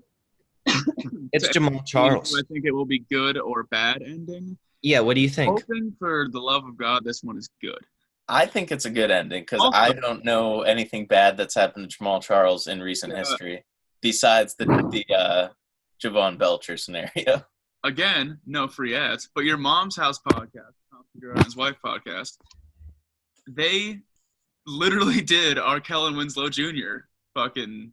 It's Jamaal Charles. I think it will be good or bad ending. Yeah, what do you think? Hoping for the love of God, this one is good. I think it's a good ending because Also- I don't know anything bad that's happened to Jamaal Charles in recent history besides the Javon Belcher scenario. Again, no free ads, but your mom's house podcast, your and his wife podcast, they literally did our Kellen Winslow Jr. fucking.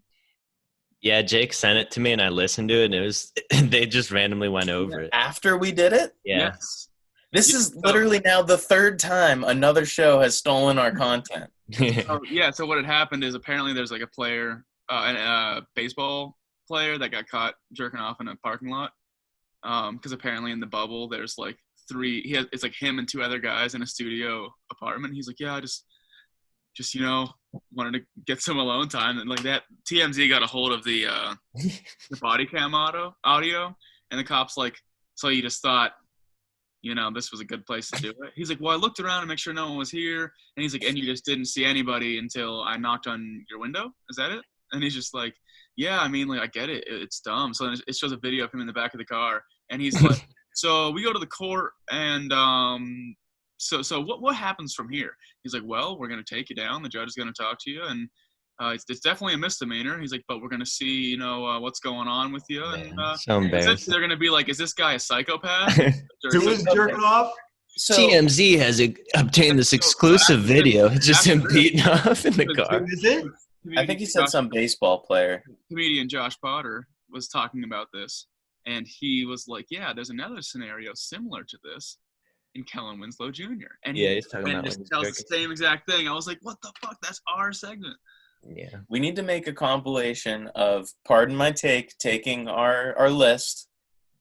Yeah, Jake sent it to me and I listened to it and it was they just randomly went over it. After we did it? Yeah. Yes. This Yeah, is literally now the third time another show has stolen our content. So what had happened is apparently there's like a player, a baseball player that got caught jerking off in a parking lot. Because apparently in the bubble there's like it's like him and two other guys in a studio apartment. He's like, yeah, I just wanted to get some alone time, and like that TMZ got a hold of the body cam audio, and the cops like, so you just thought, this was a good place to do it. He's like, well, I looked around to make sure no one was here, and he's like, and you just didn't see anybody until I knocked on your window? Is that it? And he's just like, yeah, I mean, like, I get it. It's dumb. So it shows a video of him in the back of the car, and he's like, so we go to the court, and so what happens from here? He's like, well, we're going to take you down. The judge is going to talk to you, and it's definitely a misdemeanor. He's like, but we're going to see, what's going on with you. And so embarrassing. they're going to be like, is this guy a psychopath? Who was jerking off? So, TMZ has obtained this exclusive video. It's just him beating off in the car. Who is it? I think he said some baseball player. Comedian Josh Potter was talking about this, and he was like, yeah, there's another scenario similar to this in Kellen Winslow Jr. And He's talking about just when he's tells jerking. the same exact thing. I was like, what the fuck? That's our segment. Yeah. We need to make a compilation of Pardon My Take taking our list,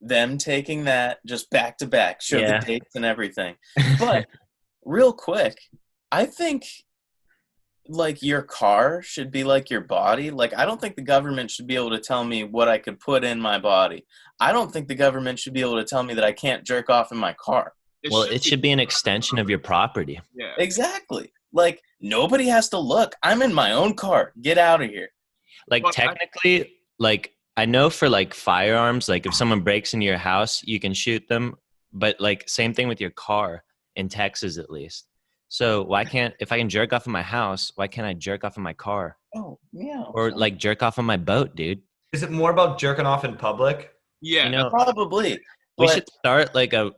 them taking that just back to back, show Yeah. the dates and everything. But real quick, I think like your car should be like your body. Like, I don't think the government should be able to tell me what I could put in my body. I don't think the government should be able to tell me that I can't jerk off in my car. It should be an extension of your property. Yeah. Exactly. Like, nobody has to look. I'm in my own car. Get out of here. Like, But technically, like, I know for like firearms, like if someone breaks into your house, you can shoot them. But like, same thing with your car in Texas, at least. So why can't, if I can jerk off in my house, why can't I jerk off in my car? Oh, yeah. Or like jerk off on my boat, dude? Is it more about jerking off in public? Yeah. You know, Probably. we But should start like an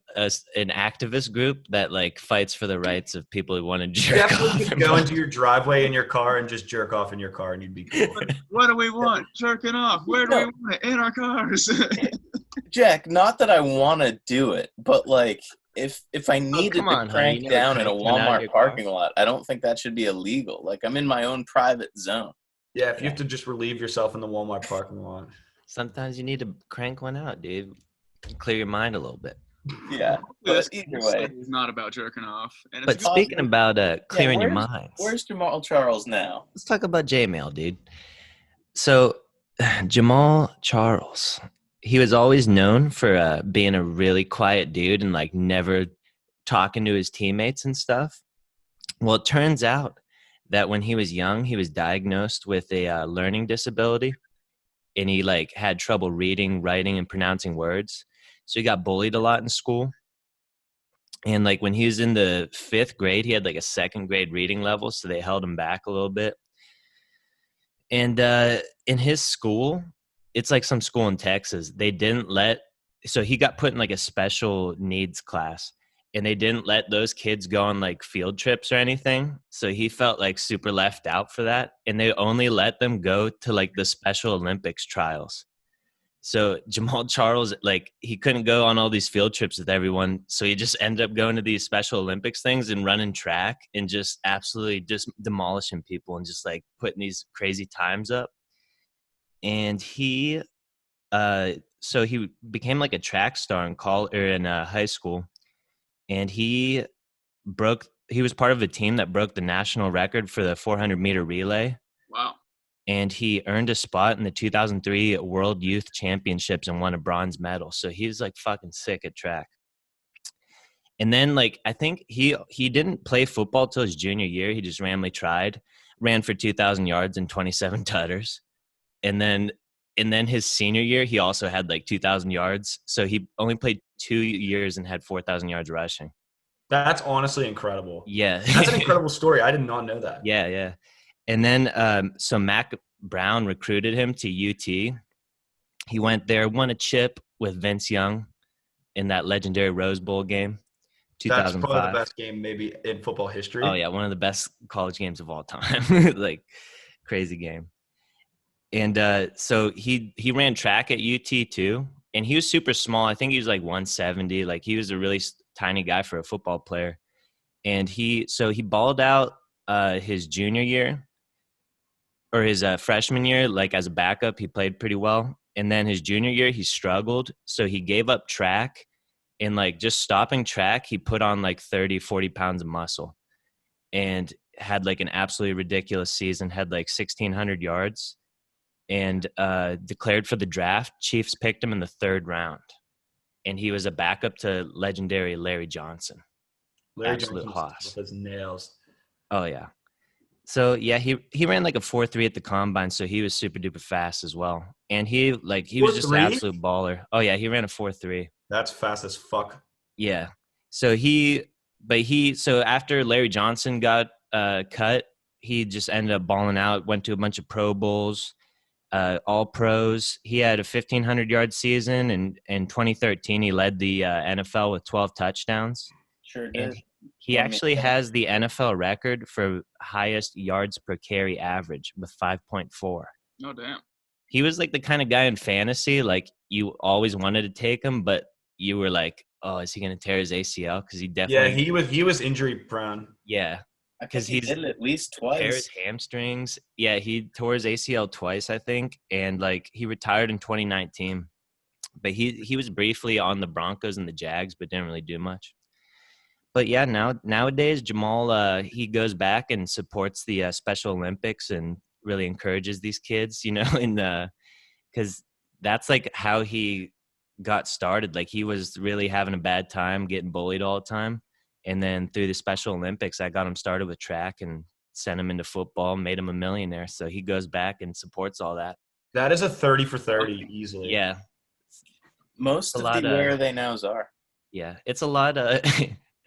activist group that like fights for the rights of people who want to jerk Definitely off. just in go public. into your driveway in your car and just jerk off in your car, and you'd be cool. What do we want? Jerking off. Where do we want it? In our cars. Jack, not that I want to do it, but like if I needed come on, to honey, crank you never down in a cranked one out of Walmart your car? parking lot, I don't think that should be illegal. Like, I'm in my own private zone. Yeah, if you have to just relieve yourself in the Walmart parking lot. Sometimes you need to crank one out, dude. Clear your mind a little bit. Yeah, but either way. It's not about jerking off. And But it's a good speaking about clearing your where's- minds, Where's Jamaal Charles now? let's talk about J-Mail, dude. So, Jamaal Charles, he was always known for being a really quiet dude and like never talking to his teammates and stuff. Well, it turns out that when he was young, he was diagnosed with a learning disability, and he like had trouble reading, writing, and pronouncing words. So he got bullied a lot in school. And like when he was in the 5th grade, he had like a 2nd grade reading level, so they held him back a little bit. And in his school, it's like some school in Texas. They didn't let, so he got put in like a special needs class, and they didn't let those kids go on like field trips or anything. So he felt like super left out for that. And they only let them go to like the Special Olympics trials. So Jamaal Charles, like he couldn't go on all these field trips with everyone. So he just ended up going to these Special Olympics things and running track and just absolutely just demolishing people and just like putting these crazy times up. And he, so he became like a track star in high school. And he was part of a team that broke the national record for the 400-meter relay. Wow. And he earned a spot in the 2003 World Youth Championships and won a bronze medal. So he was like fucking sick at track. And then like I think he didn't play football till his junior year. He just randomly ran for 2,000 yards and 27 tutters. And then his senior year, he also had like 2,000 yards. So he only played 2 years and had 4,000 yards rushing. That's honestly incredible. Yeah. That's an incredible story. I did not know that. Yeah, yeah. And then so Mac Brown recruited him to UT. He went there, won a chip with Vince Young in that legendary Rose Bowl game, 2005. That's probably the best game maybe in football history. Oh, yeah, one of the best college games of all time. Like, crazy game. And so he ran track at UT too, and he was super small. I think he was like 170. Like, he was a really tiny guy for a football player. And he balled out his junior year, or his freshman year, like as a backup, he played pretty well. And then his junior year, he struggled. So he gave up track, and like just stopping track, he put on like 30, 40 pounds of muscle and had like an absolutely ridiculous season, had like 1,600 yards, and declared for the draft. Chiefs picked him in the 3rd round. And he was a backup to legendary Larry Johnson. Larry Absolute Johnson hoss. with his nails. Oh, yeah. So yeah, he ran like a 4.3 at the combine, so he was super duper fast as well. And he was just an 4.3? absolute baller. Oh yeah, he ran a 4.3. That's fast as fuck. Yeah. So after Larry Johnson got cut, he just ended up balling out. Went to a bunch of Pro Bowls, all pros. He had a 1,500-yard season, and in 2013 he led the NFL with 12 touchdowns. Sure And did. he actually has the NFL record for highest yards per carry average with 5.4. Oh, damn. He was like the kind of guy in fantasy, like you always wanted to take him, but you were like, oh, is he going to tear his ACL? Because he definitely. Yeah, he was injury prone. Yeah. I Because think he did it at least Tear his twice. hamstrings. Yeah, he tore his ACL twice, I think. And like he retired in 2019. But he was briefly on the Broncos and the Jags, but didn't really do much. But yeah, nowadays Jamaal he goes back and supports the Special Olympics and really encourages these kids, you know, and because that's like how he got started. Like he was really having a bad time, getting bullied all the time, and then through the Special Olympics, I got him started with track and sent him into football, made him a millionaire. So he goes back and supports all that. That is a 30 for 30 easily. Yeah, Most a of lot the of- where they nows are. yeah, it's a lot.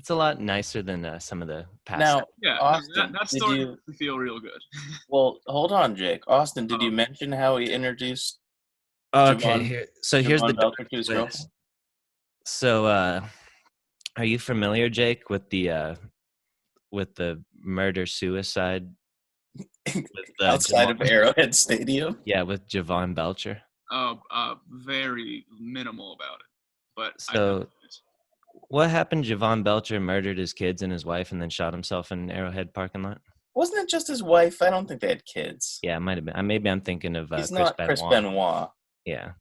It's a lot nicer than some of the past. Now, Yeah, Austin, that did story you? makes me feel real good. Well, hold on, Jake. Austin, did you Um, mention how he introduced Okay, here's the Javon Belcher to his twist. girlfriend? So, are you familiar, Jake, with the murder suicide with Outside of Javon- Arrowhead Stadium? Yeah, with Javon Belcher. Very minimal about it. But I So- know it. What happened? Javon Belcher murdered his kids and his wife, and then shot himself in an Arrowhead parking lot. Wasn't it just his wife? I don't think they had kids. Yeah, it might have been. Maybe I'm thinking of He's Chris not Benoit. Chris Benoit. Yeah,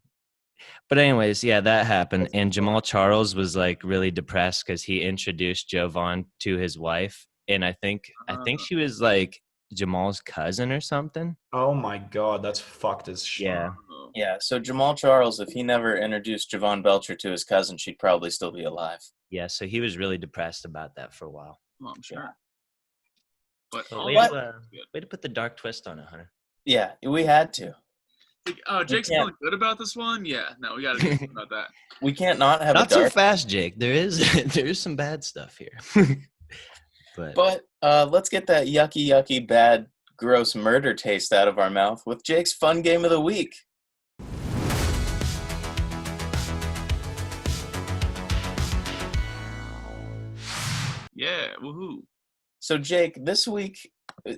But anyways, yeah, that happened. And Jamaal Charles was like really depressed because he introduced Jovan to his wife. And I think she was like Jamal's cousin or something. Oh my god, that's fucked as shit. Yeah. Yeah, so Jamaal Charles, if he never introduced Javon Belcher to his cousin, she'd probably still be alive. Yeah, so he was really depressed about that for a while. Well, I'm sure. Yeah. But But all way, that- way to put the dark twist on it, Hunter. Yeah, we had to. Oh, Jake's can't- feeling good about this one? Yeah, no, we got to do something about that. We can't not have Not a so dark. fast, Jake. There is some bad stuff here. But let's get that yucky, bad, gross murder taste out of our mouth with Jake's fun game of the week. Yeah, woohoo. So, Jake, this week, I'm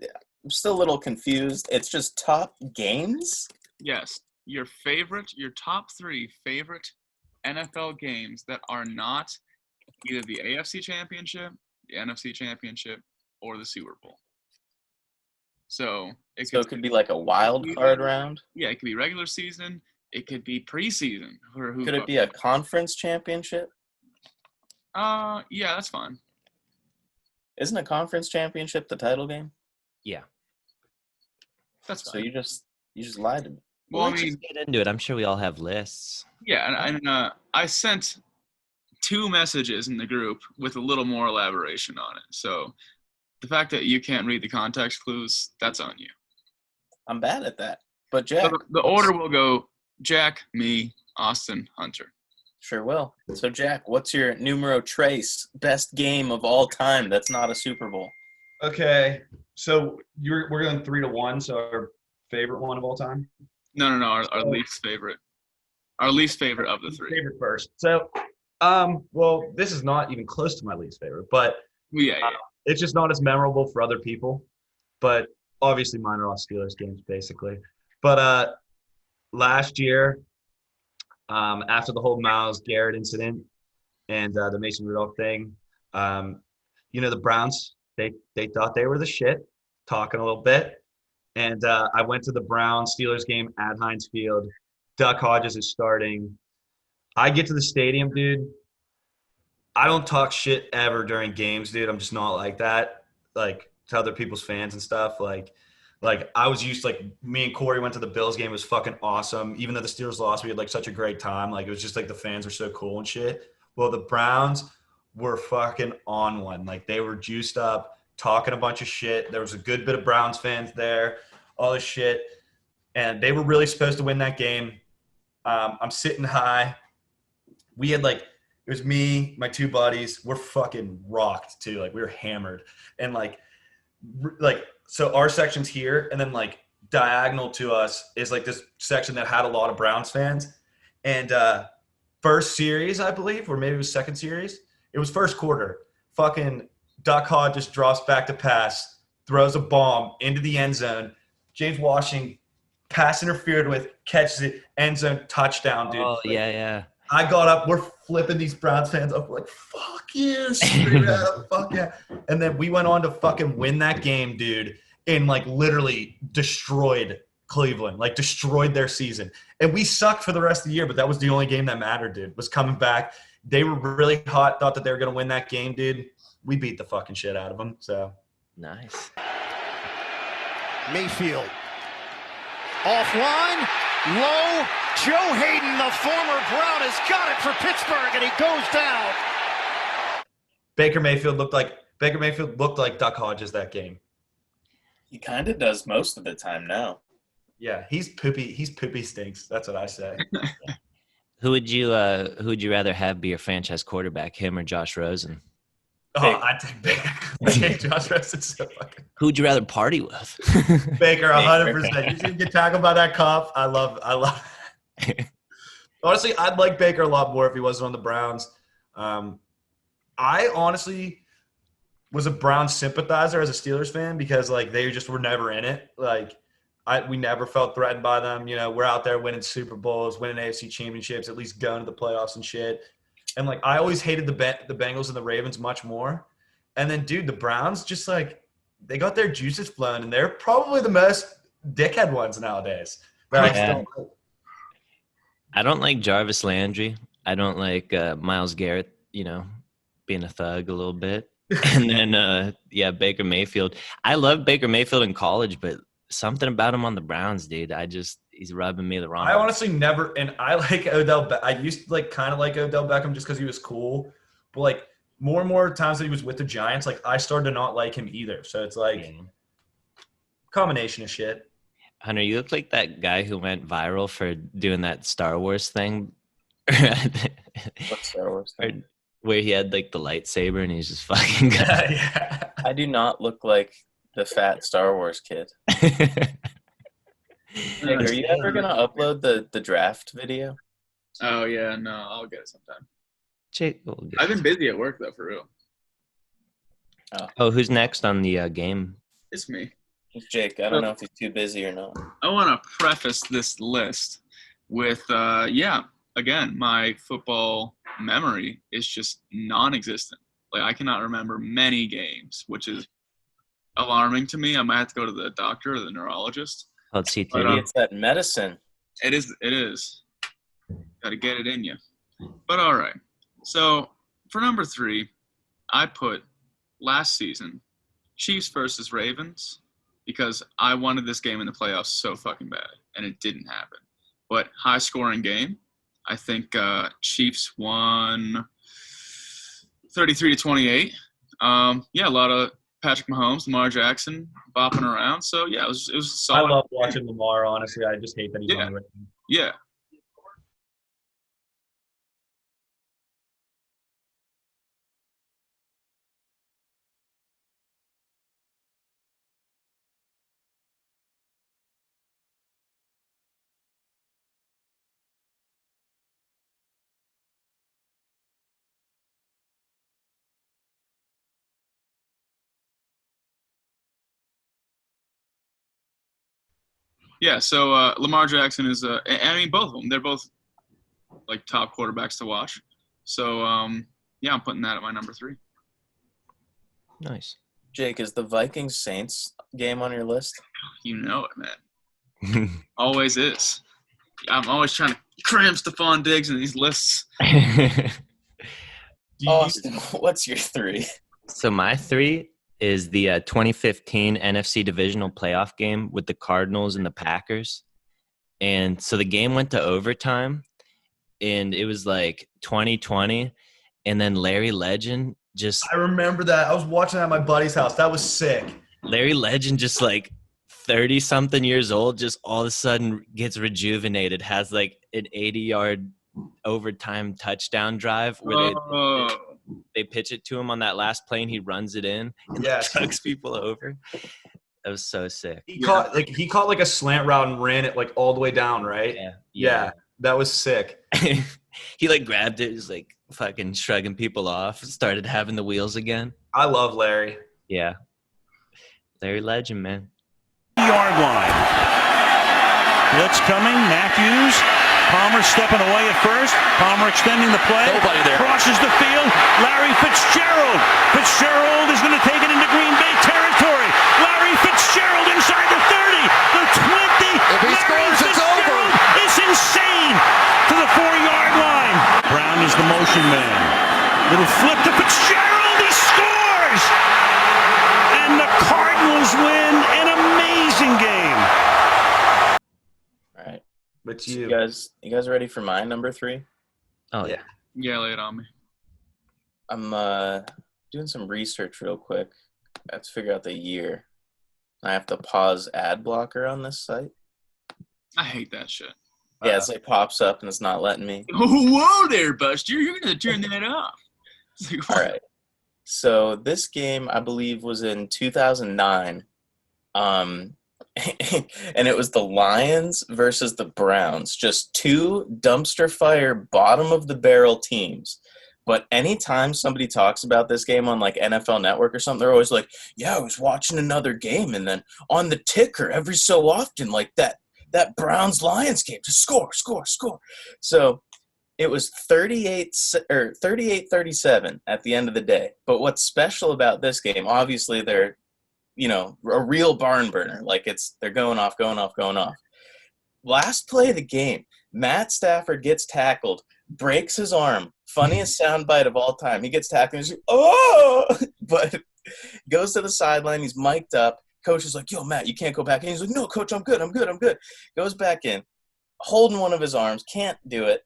still a little confused. It's just top games? Yes, your top 3 favorite NFL games that are not either the AFC Championship, the NFC Championship, or the Super Bowl. So It could be like a wild card round? Yeah, it could be regular season. It could be preseason. Could it be a conference championship? Yeah, that's fine. Isn't a conference championship the title game? Yeah. That's So fine. you just lied to me. Well, I Let's mean, just get into it. I'm sure we all have lists. yeah, and I sent 2 messages in the group with a little more elaboration on it. So the fact that you can't read the context clues, that's on you. I'm bad at that. But So Jack, the order will go Jack, me, Austin, Hunter. sure will. So Jack, what's your numero tres best game of all time that's not a Super Bowl? Okay, so we're going 3-1. So our favorite one of all time. No, our least favorite. Our least favorite of the 3. Favorite first. So, well, this is not even close to my least favorite, but Yeah. it's just not as memorable for other people. But obviously, mine are all Steelers games, basically. But last year, after the whole Myles Garrett incident and the Mason Rudolph thing, the Browns, they thought they were the shit, talking a little bit. And I went to the Browns-Steelers game at Heinz Field. Duck Hodges is starting. I get to the stadium, dude. I don't talk shit ever during games, dude. I'm just not like that. Like, to other people's fans and stuff. Like I was used to, like, me and Corey went to the Bills game. It was fucking awesome. Even though the Steelers lost, we had, like, such a great time. Like, it was just, like, the fans were so cool and shit. Well, the Browns were fucking on one. Like, they were juiced up, talking a bunch of shit. There was a good bit of Browns fans there, all this shit. And they were really supposed to win that game. I'm sitting high. We had, like, it was me, my 2 buddies. We're fucking rocked, too. Like, we were hammered. And, like, so our section's here, and then, like, diagonal to us is, like, this section that had a lot of Browns fans. And first series, I believe, or maybe it was second series. It was first quarter. Fucking Duck Hodge just drops back to pass, throws a bomb into the end zone. James Washington, pass interfered with, catches it, end zone, touchdown, dude. Oh, yeah. I got up. We're flipping these Browns fans up. We're like, fuck you. Screaming at them, fuck yeah. And then we went on to fucking win that game, dude, and, like, literally destroyed Cleveland, like, destroyed their season. And we sucked for the rest of the year, but that was the only game that mattered, dude, was coming back. They were really hot, thought that they were going to win that game, dude. We beat the fucking shit out of them, so. Nice. Mayfield. Offline, low. Joe Hayden, the former Brown, has got it for Pittsburgh, and he goes down. Baker Mayfield looked like Duck Hodges that game. He kind of does most of the time now. Yeah, he's poopy. He's poopy stinks. That's what I say. Who would you rather have be your franchise quarterback, him or Josh Rosen? Oh, I take Baker. Josh Rosen's so fucking. Who would you rather party with? Baker, 100%. You see him get tackled by that cop. I love. Honestly, I'd like Baker a lot more if he wasn't on the Browns. I honestly was a Browns sympathizer as a Steelers fan because, like, they just were never in it. Like, we never felt threatened by them. You know, we're out there winning Super Bowls, winning AFC championships, at least going to the playoffs and shit. And, like, I always hated the Bengals and the Ravens much more. And then, dude, the Browns just, like, they got their juices flowing, and they're probably the most dickhead ones nowadays. That I just don't like. I don't like Jarvis Landry. I don't like Myles Garrett, being a thug a little bit. And then, Baker Mayfield. I love Baker Mayfield in college, but something about him on the Browns, dude. He's rubbing me the wrong I way. honestly never, and I like I used to kind of like Odell Beckham just because he was cool, but like more and more times that he was with the Giants, like I started to not like him either. So it's like combination of shit. Hunter, you look like that guy who went viral for doing that Star Wars thing. What Star Wars thing? Where he had like the lightsaber and he's just fucking Yeah. I do not look like the fat Star Wars kid. Nick, are you ever gonna upload the draft video? Oh yeah, no, I'll get it sometime. Jake will get I've been busy at work though, for real. Oh, who's next on the game? It's me. It's Jake. I don't know if he's too busy or not. I want to preface this list with, again, my football memory is just non-existent. Like, I cannot remember many games, which is alarming to me. I might have to go to the doctor or the neurologist. Called CT. But, It's that medicine. It is. Got to get it in you. But all right. So for number 3, I put last season Chiefs versus Ravens because I wanted this game in the playoffs so fucking bad, and it didn't happen. But high-scoring game. I think Chiefs won 33-28. A lot of Patrick Mahomes, Lamar Jackson bopping around. So yeah, it was a I solid. love watching Lamar. Honestly, I just hate that he's on the Ravens. Yeah. Yeah, so Lamar Jackson is both of them. They're both like top quarterbacks to watch. So I'm putting that at my number 3. Nice. Jake, is the Vikings Saints game on your list? You know it, man. Always is. I'm always trying to cram Stephon Diggs in these lists. Austin, what's your 3? So my 3 is the 2015 NFC Divisional Playoff game with the Cardinals and the Packers. And so the game went to overtime, and it was like 2020. And then Larry Legend I remember that. I was watching that at my buddy's house. That was sick. Larry Legend just like 30-something years old, just all of a sudden gets rejuvenated, has like an 80-yard overtime touchdown drive where they pitch it to him on that last play and he runs it in and chucks people over. That was so sick. He caught like a slant route and ran it like all the way down, right? Yeah. That was sick. He like grabbed it, was like fucking shrugging people off, started having the wheels again. I love Larry. Yeah. Larry Legend, man. Yard line. Blitz coming. Matthews. Palmer stepping away at first. Palmer extending the play. Nobody there. Crosses the field. Larry Fitzgerald. Fitzgerald is going to take it into Green Bay territory. Larry Fitzgerald inside the 30. The 20. If he Larry scores, it's over. Fitzgerald is insane to the 4-yard line. Brown is the motion man. Little flip to Fitzgerald. He scores! And the Cardinals win an amazing game. All right. But You guys ready for my number 3? Oh, yeah. Yeah, lay it on me. I'm doing some research real quick. I have to figure out the year. I have to pause ad blocker on this site. I hate that shit. Yeah, it's like pops up and it's not letting me. Whoa there, Buster. You're going to turn that off. All right. So this game, I believe, was in 2009. And it was the Lions versus the Browns. Just 2 dumpster fire, bottom of the barrel teams. But anytime somebody talks about this game on like NFL Network or something, they're always like, yeah, I was watching another game. And then on the ticker every so often, like that Browns-Lions game, just score. So it was 38-37 at the end of the day. But what's special about this game, obviously they're, a real barn burner. Like they're going off. Last play of the game, Matt Stafford gets tackled, breaks his arm. Funniest soundbite of all time. He gets tackled. He's like, oh! But goes to the sideline. He's mic'd up. Coach is like, yo, Matt, you can't go back in. He's like, no, coach, I'm good. Goes back in, holding one of his arms, can't do it.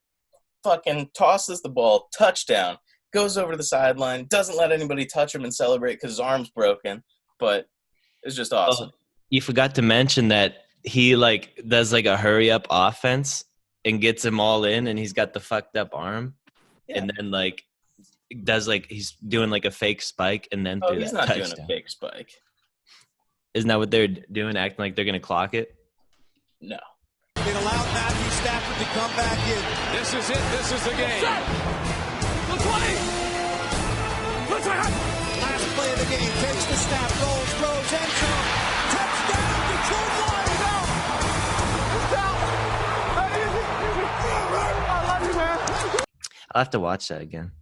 Fucking tosses the ball, touchdown. Goes over to the sideline, doesn't let anybody touch him and celebrate because his arm's broken. But it's just awesome. You forgot to mention that he like does like a hurry up offense and gets him all in, and he's got the fucked up arm, and then like does like he's doing like a fake spike, and then he's not doing a fake spike. Isn't that what they're doing? Acting like they're gonna clock it? No. It allowed Matthew Stafford to come back in. This is it. This is the game. The 20. Last play of the game. Takes the snap. Rolls. Throws. End zone. Touchdown. Detroit Lions. I love you, man. I'll have to watch that again.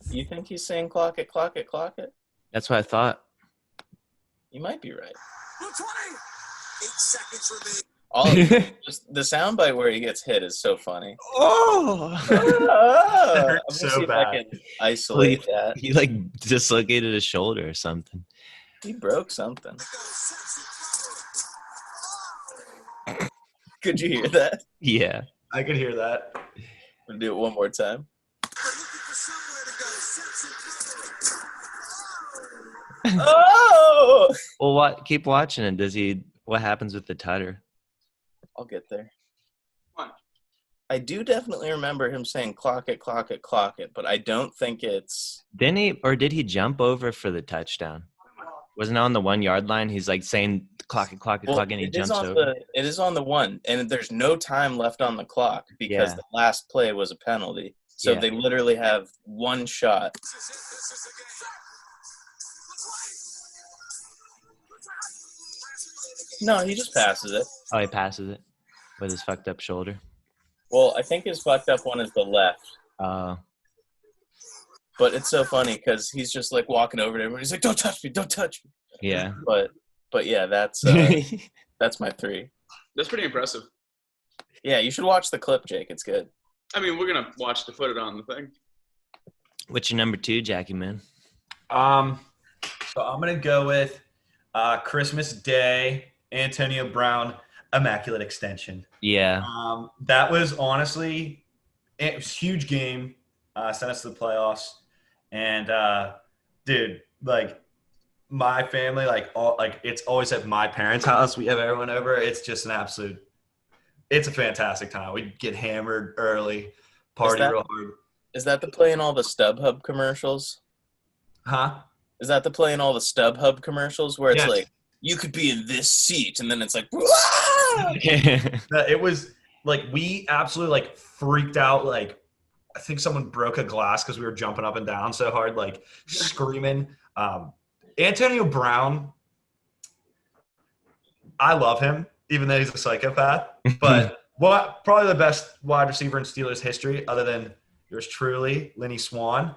You think he's saying clock it, clock it, clock it? That's what I thought. You might be right. The 20. 8 seconds remaining. Just the soundbite where he gets hit is so funny. Oh, I'm so see if bad. I can isolate that. He like dislocated his shoulder or something. He broke something. Could you hear that? Yeah. I could hear that. We'll do it one more time. Oh! Well, what? Keep watching it. Does he? What happens with the tutter? I'll get there. Come on. I do definitely remember him saying clock it, clock it, clock it, but I don't think it's... Didn't he, or did he jump over for the touchdown? Wasn't it on the 1 yard line? He's like saying clock it, clock it, clock it, and he jumps over. It is on the 1, and there's no time left on the clock because the last play was a penalty. So they literally have one shot. No, he just passes it. Oh, he passes it with his fucked up shoulder. Well, I think his fucked up one is the left. But it's so funny because he's just like walking over to him and he's like, don't touch me, don't touch me. Yeah. But yeah, that's my 3. That's pretty impressive. Yeah, you should watch the clip, Jake. It's good. I mean, we're going to watch to put it on the thing. What's your number 2, Jackie, man? So I'm gonna go with Christmas Day, Antonio Brown, immaculate extension. Yeah. That was honestly it was a huge game. Sent us to the playoffs, and dude, like my family, it's always at my parents' house. We have everyone over. It's just it's a fantastic time. We get hammered early, party real hard. Is that the play in all the StubHub commercials? Huh? Is that the play in all the StubHub commercials where it's like, you could be in this seat, and then it's like, It was like we absolutely like freaked out. Like I think someone broke a glass because we were jumping up and down so hard, like screaming. Antonio Brown, I love him, even though he's a psychopath. But probably the best wide receiver in Steelers history, other than yours truly, Lenny Swan.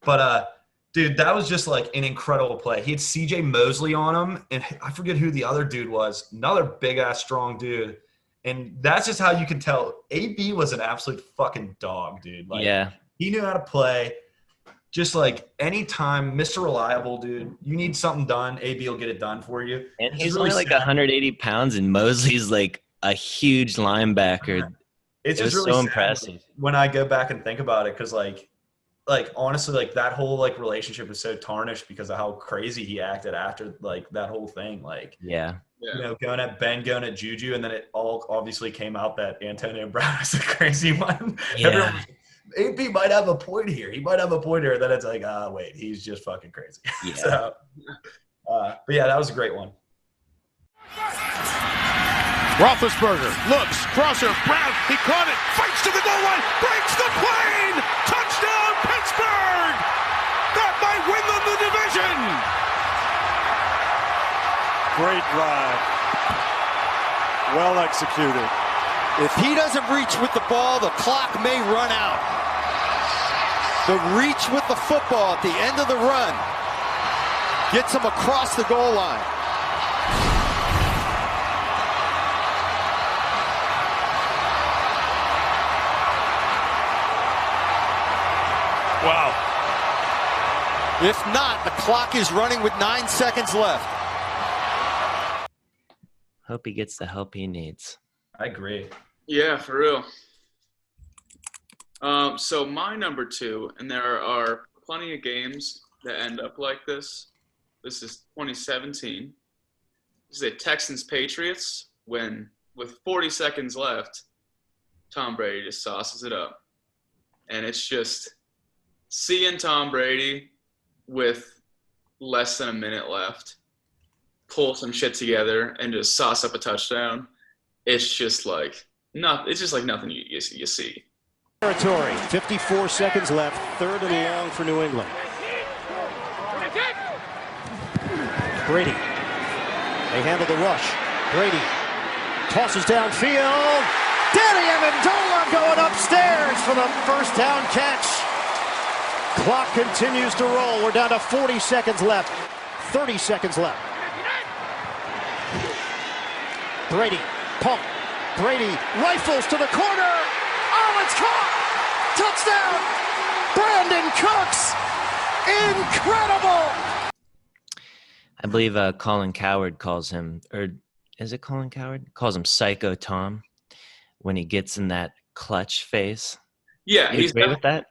But dude, that was just like an incredible play. He had C.J. Mosley on him, and I forget who the other dude was. Another big-ass, strong dude. And that's just how you can tell. AB was an absolute fucking dog, dude. Like, he knew how to play. Just like anytime, Mr. Reliable, dude, you need something done, AB will get it done for you. And he's really like 180 pounds, and Mosley's like a huge linebacker. It's just really so impressive when I go back and think about it, because like honestly, like that whole like relationship is so tarnished because of how crazy he acted after like that whole thing. Like, you know, going at Juju, and then it all obviously came out that Antonio Brown is a crazy one. Yeah. AP might have a point here. He might have a point here. Then it's like, wait, he's just fucking crazy. Yeah. So, but yeah, that was a great one. Roethlisberger looks, crosser, Brown, he caught it, fights to the goal line, breaks the plane, touchdown Pittsburgh! That might win them the division! Great drive. Well executed. If he doesn't reach with the ball, the clock may run out. The reach with the football at the end of the run gets him across the goal line. Wow. If not, the clock is running with 9 seconds left. Hope he gets the help he needs. I agree. Yeah, for real. So my number 2, and there are plenty of games that end up like this. This is 2017. This is a Texans-Patriots when, with 40 seconds left, Tom Brady just sauces it up. And it's just seeing Tom Brady with less than a minute left pull some shit together and just sauce up a touchdown. It's just like nothing you see. Territory, 54 seconds left, 3rd and long for New England. Brady, they handle the rush. Brady tosses downfield. Danny Amendola going upstairs for the first down catch. Clock continues to roll. We're down to 40 seconds left. 30 seconds left. Brady, pump. Brady rifles to the corner. Oh, it's caught! Touchdown! Brandon Cooks! Incredible! I believe Colin Cowherd calls him, or is it Colin Cowherd? Calls him Psycho Tom when he gets in that clutch phase. Yeah, You agree with that?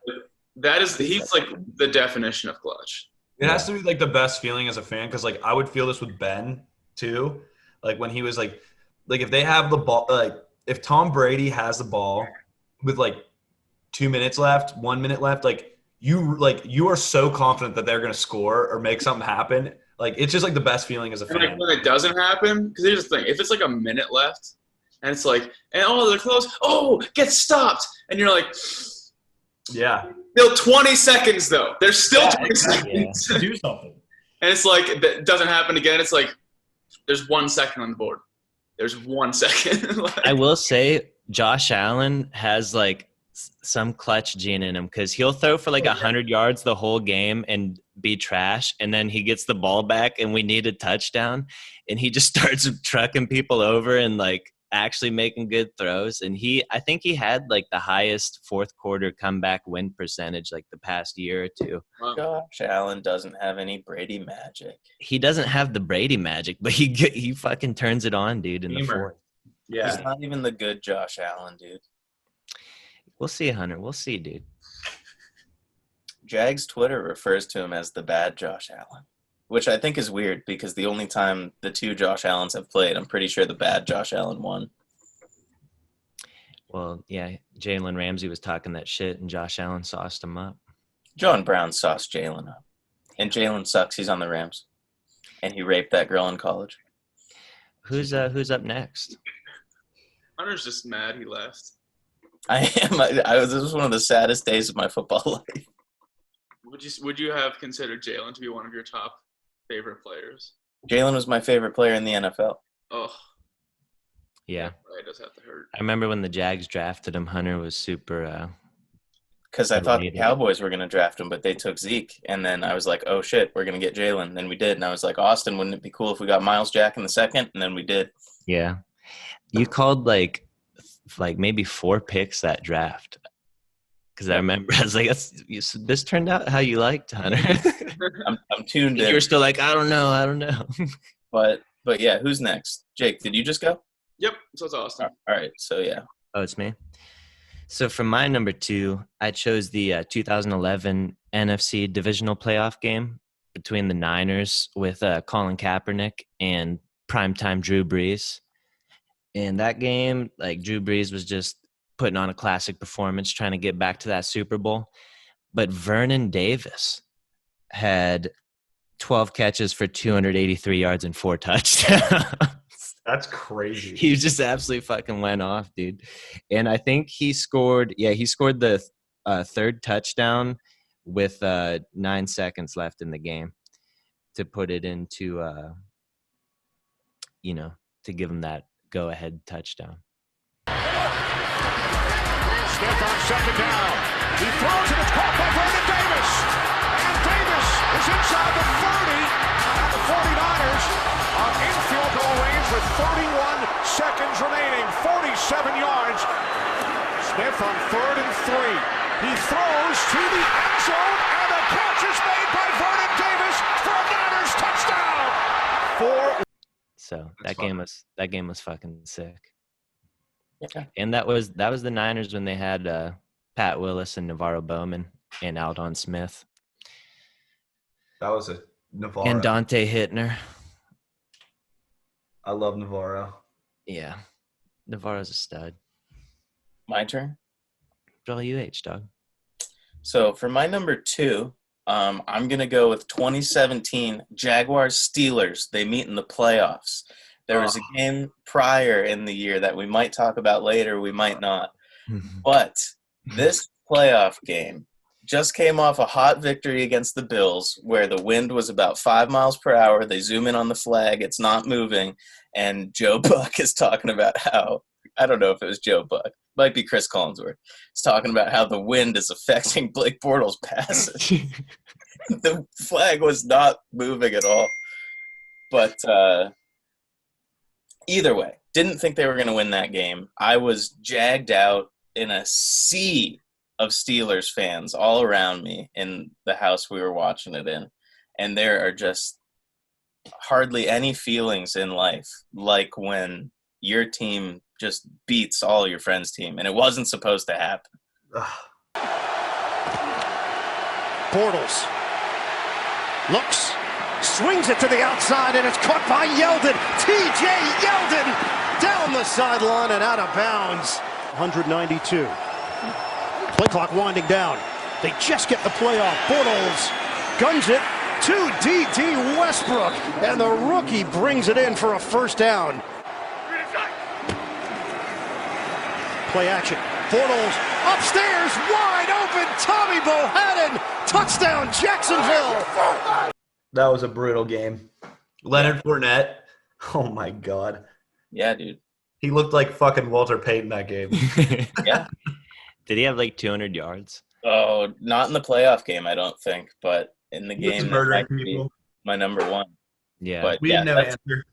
He's like the definition of clutch. It has to be like the best feeling as a fan because like I would feel this with Ben too. Like when he was like if they have the ball, like if Tom Brady has the ball with like 2 minutes left, 1 minute left, you are so confident that they're gonna score or make something happen. Like it's just like the best feeling as a fan. And like when it doesn't happen, because here's the thing: if it's like a minute left, and it's like, and they're close, get stopped, and you're like, yeah, still 20 seconds though. There's still 20 seconds. Yeah. Do something. And it's like it doesn't happen again. It's like there's 1 second on the board. There's 1 second. I will say Josh Allen has like some clutch gene in him because he'll throw for like 100 yards the whole game and be trash, and then he gets the ball back and we need a touchdown, and he just starts trucking people over and like actually making good throws. And I think he had like the highest fourth quarter comeback win percentage like the past year or two. Josh Allen doesn't have any Brady magic. He doesn't have the Brady magic, but he fucking turns it on, dude, in the fourth. Yeah. He's not even the good Josh Allen, dude. We'll see, Hunter. We'll see, dude. Jags Twitter refers to him as the bad Josh Allen, which I think is weird because the only time the two Josh Allens have played, I'm pretty sure the bad Josh Allen won. Well, yeah, Jalen Ramsey was talking that shit, and Josh Allen sauced him up. John Brown sauced Jalen up. And Jalen sucks. He's on the Rams. And he raped that girl in college. Who's up next? Hunter's just mad he left. I am. This was one of the saddest days of my football life. Would you have considered Jalen to be one of your top favorite players? Jalen was my favorite player in the NFL. Oh, Yeah. it does have to hurt. I remember when the Jags drafted him, Hunter was super Because I thought the Related. Cowboys were going to draft him, but they took Zeke. And then I was like, oh, shit, we're going to get Jalen. Then we did. And I was like, Austin, wouldn't it be cool if we got Miles Jack in the second? And then we did. Yeah. You called like maybe 4 picks that draft. Because I remember I was like, this turned out how you liked, Hunter. I'm tuned in. You were still like, I don't know. But yeah, who's next? Jake, did you just go? Yep, so it's Austin. All right, so yeah. Oh, it's me. So for my number 2, I chose the 2011 NFC divisional playoff game between the Niners with Colin Kaepernick and primetime Drew Brees. And that game, like Drew Brees was just putting on a classic performance, trying to get back to that Super Bowl. But Vernon Davis had 12 catches for 283 yards and 4 touchdowns. That's crazy. He just absolutely fucking went off, dude. And I think he scored the third touchdown with 9 seconds left in the game to put it into, to give him that go-ahead touchdown. Smith on second down. He throws and it's caught by Vernon Davis. And Davis is inside the 30. And the 49ers are in field goal range with 31 seconds remaining. 47 yards. Smith on 3rd and 3. He throws to the end zone, and the catch is made by Vernon Davis for a Niners touchdown. So That's that game was fucking sick. Yeah. And that was the Niners when they had Pat Willis and Navarro Bowman and Aldon Smith That was a Navarro. and Dante Hittner. I love Navarro. Yeah, Navarro's a stud. My turn. WH dog. So for my number 2, I'm going to go with 2017 Jaguars-Steelers. They meet in the playoffs. There was a game prior in the year that we might talk about later, we might not. But this playoff game just came off a hot victory against the Bills where the wind was about 5 miles per hour. They zoom in on the flag. It's not moving. And Joe Buck is talking about how – I don't know if it was Joe Buck. Might be Chris Collinsworth. He's talking about how the wind is affecting Blake Bortles' passes. The flag was not moving at all. But either way, didn't think they were going to win that game. I was jagged out in a sea of Steelers fans all around me in the house we were watching it in. And there are just hardly any feelings in life like when your team just beats all your friends' team, and it wasn't supposed to happen. Bortles looks, swings it to the outside, and it's caught by Yeldon. T.J. Yeldon down the sideline and out of bounds. 192. Play clock winding down. They just get the play off. Bortles guns it to D.D. Westbrook, and the rookie brings it in for a first down. Play action. Bortles upstairs, wide open. Tommy Bohannon, touchdown, Jacksonville. That was a brutal game. Leonard Fournette. Oh, my God. Yeah, dude. He looked like fucking Walter Payton that game. Yeah. Did he have like 200 yards? Oh, not in the playoff game, I don't think, but in the He was game, that murdering might be people. my number 1. Yeah. But We yeah, didn't know answer.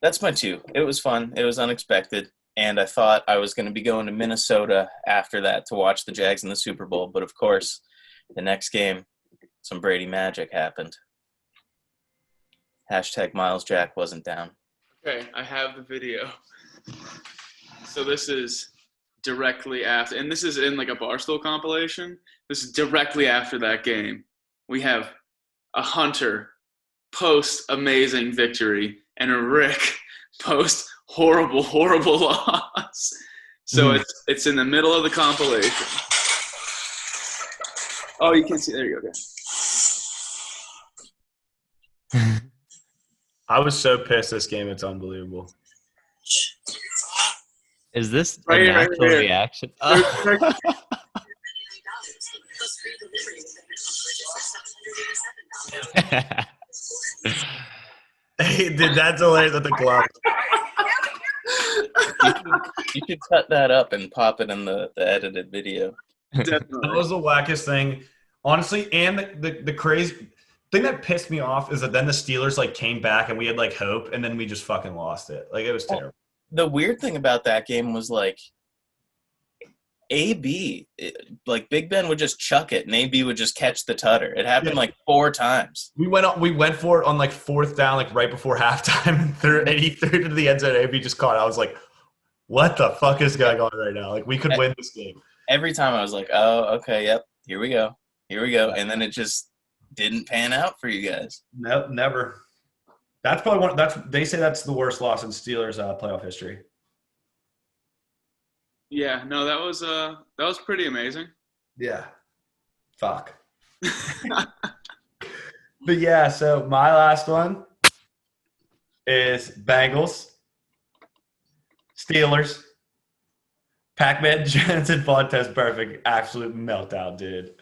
that's my 2. It was fun. It was unexpected. And I thought I was going to be going to Minnesota after that to watch the Jags in the Super Bowl. But, of course, the next game, some Brady magic happened. Hashtag Miles Jack wasn't down. Okay, I have the video. So this is directly after, and this is in like a Barstool compilation. This is directly after that game. We have a Hunter post amazing victory and a Rick post horrible loss. So it's in the middle of the compilation. Oh, you can't see. There you go. Okay. I was so pissed this game. It's unbelievable. Is this Right a here, right natural here. reaction? Hey, dude, that's hilarious at the club. You could cut that up and pop it in the edited video. That Definitely. was the wackest thing, honestly. And the crazy thing that pissed me off is that then the Steelers like came back and we had like hope, and then we just fucking lost it. Like it was terrible. The weird thing about that game was like like Big Ben would just chuck it and AB would just catch the tutter. It happened like 4 times. We went for it on like 4th down, like right before halftime, and he threw it to the end zone. AB just caught it. I was like, what the fuck is going on right now? Like we could win this game. Every time I was like, oh, okay, yep, here we go. And then it just didn't pan out for you guys. No, never. That's probably they say that's the worst loss in Steelers playoff history. Yeah, no, that was pretty amazing. Yeah. Fuck. But yeah, so my last one is Bengals, Steelers, Pac-Man Jones and Vontez Perfect. Absolute meltdown, dude.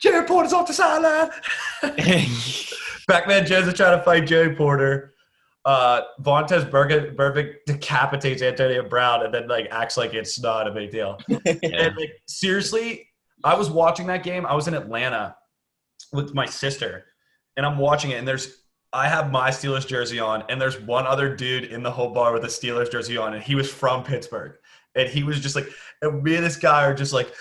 Jerry Porter's off the sideline. Pac-Man Jones is trying to fight Joey Porter. Vontez Perfect decapitates Antonio Brown and then like acts like it's not a big deal. And like seriously, I was watching that game. I was in Atlanta with my sister, and I'm watching it. And I have my Steelers jersey on, and there's one other dude in the whole bar with a Steelers jersey on, and he was from Pittsburgh. And he was just like, and me and this guy are just like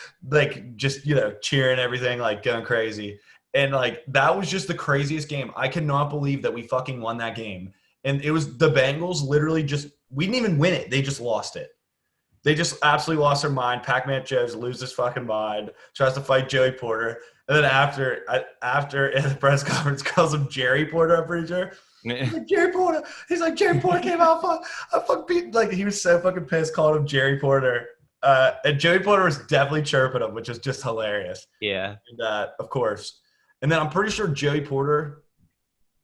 just, you know, cheering everything, like going crazy. And like, that was just the craziest game. I cannot believe that we fucking won that game. And it was the Bengals literally we didn't even win it. They just lost it. They just absolutely lost their mind. Pac-Man Jones loses his fucking mind, tries to fight Joey Porter. And then after in the press conference, calls him Jerry Porter, I'm pretty sure. He's like, Jerry Porter. He's like, Jerry Porter came out. I fucking beat. Like, he was so fucking pissed, calling him Jerry Porter. And Joey Porter was definitely chirping him, which is just hilarious. Yeah. And, of course. And then I'm pretty sure Joey Porter,